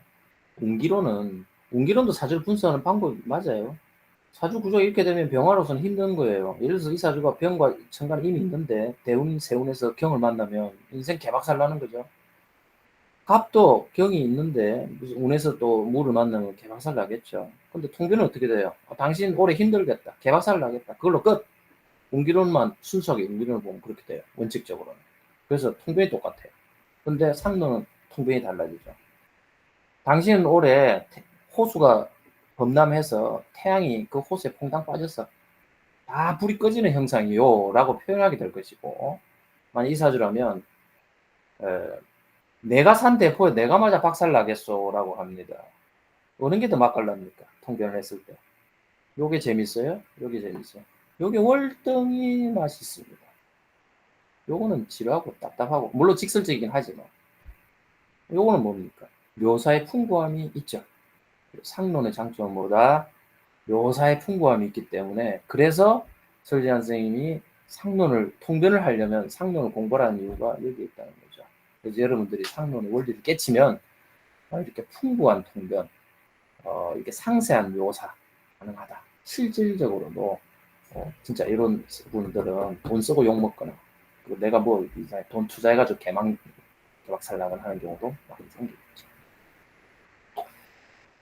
Speaker 1: 운기로는 웅기론도 사주를 분석하는 방법이 맞아요. 사주 구조가 이렇게 되면 병화로서는 힘든 거예요. 예를 들어서 이 사주가 병과 천간이 이미 있는데 대운, 세운에서 경을 만나면 인생 개박살 나는 거죠. 갑도 경이 있는데 무슨 운에서 또 무를 만나면 개박살 나겠죠. 근데 통변은 어떻게 돼요? 당신 올해 힘들겠다. 개박살 나겠다. 그걸로 끝. 웅기론만 순수하게 웅기론을 보면 그렇게 돼요. 원칙적으로는. 그래서 통변이 똑같아요. 근데 상론은 통변이 달라지죠. 당신은 올해 호수가 범람해서 태양이 그 호수에 퐁당 빠져서 다 불이 꺼지는 형상이요 라고 표현하게 될 것이고, 만약 이 사주라면 내가 산 대포에 내가 맞아 박살 나겠소 라고 합니다. 어느 게 더 맛깔납니까? 통변을 했을 때. 요게 재밌어요? 요게 재밌어요. 요게 월등히 맛있습니다. 요거는 지루하고 답답하고, 물론 직설적이긴 하지만, 요거는 뭡니까? 묘사의 풍부함이 있죠. 상론의 장점은 뭐다? 묘사의 풍부함이 있기 때문에, 그래서 설지한 선생님이 상론을 통변을 하려면 상론을 공부하는 이유가 여기에 있다는 거죠. 그래서 여러분들이 상론의 원리를 깨치면 이렇게 풍부한 통변, 이렇게 상세한 묘사 가능하다. 실질적으로도 진짜 이런 분들은 돈 쓰고 욕 먹거나, 그리고 내가 뭐 돈 투자해가지고 개박살나거나 하는 경우도 많이 생기겠죠.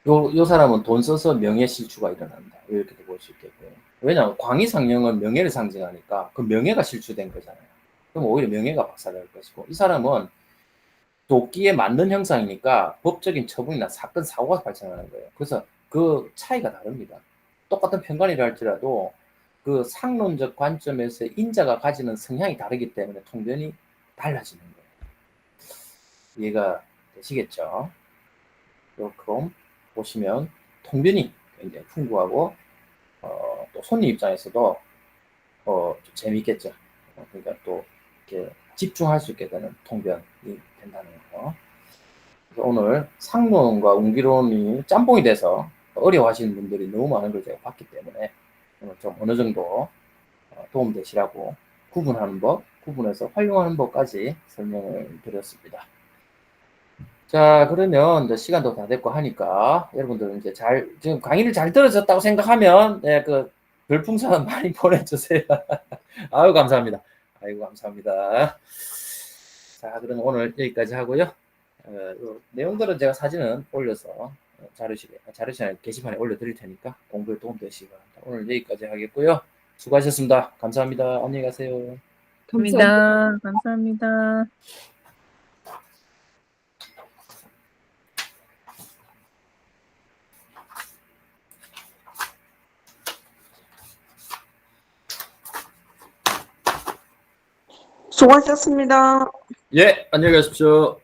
Speaker 1: 요 사람은 돈 써서 명예 실추가 일어난다. 이렇게도 볼 수 있겠고요. 왜냐하면 광의상령은 명예를 상징하니까 그 명예가 실추된 거잖아요. 그럼 오히려 명예가 박살날 것이고, 이 사람은 도끼에 맞는 형상이니까 법적인 처분이나 사건, 사고가 발생하는 거예요. 그래서 그 차이가 다릅니다. 똑같은 편관이라 할지라도 그 상론적 관점에서 인자가 가지는 성향이 다르기 때문에 통변이 달라지는 거예요. 이해가 되시겠죠? 그럼 보시면 통변이 굉장히 풍부하고 또 손님 입장에서도 좀 재미있겠죠. 그러니까 또 이렇게 집중할 수 있게 되는 통변이 된다는 거. 그래서 오늘 상론과 웅기론이 짬뽕이 돼서 어려워하시는 분들이 너무 많은 걸 제가 봤기 때문에 오늘 좀 어느 정도 도움되시라고 구분하는 법, 구분해서 활용하는 법까지 설명을 드렸습니다. 자, 그러면 이제 시간도 다 됐고 하니까 여러분들 이제 지금 강의를 잘 들어졌다고 생각하면 그 별풍선 많이 보내주세요. 아유, 감사합니다. 아이고, 감사합니다. 자, 그럼 오늘 여기까지 하고요. 내용들은 제가 사진은 올려서 자료실에 게시판에 올려드릴 테니까 공부에 도움 되시기 바랍니다. 오늘 여기까지 하겠고요. 수고하셨습니다. 감사합니다. 안녕히 가세요.
Speaker 3: 감사합니다.
Speaker 4: 감사합니다.
Speaker 5: 수고하셨습니다.
Speaker 1: 예, 안녕히 가십시오.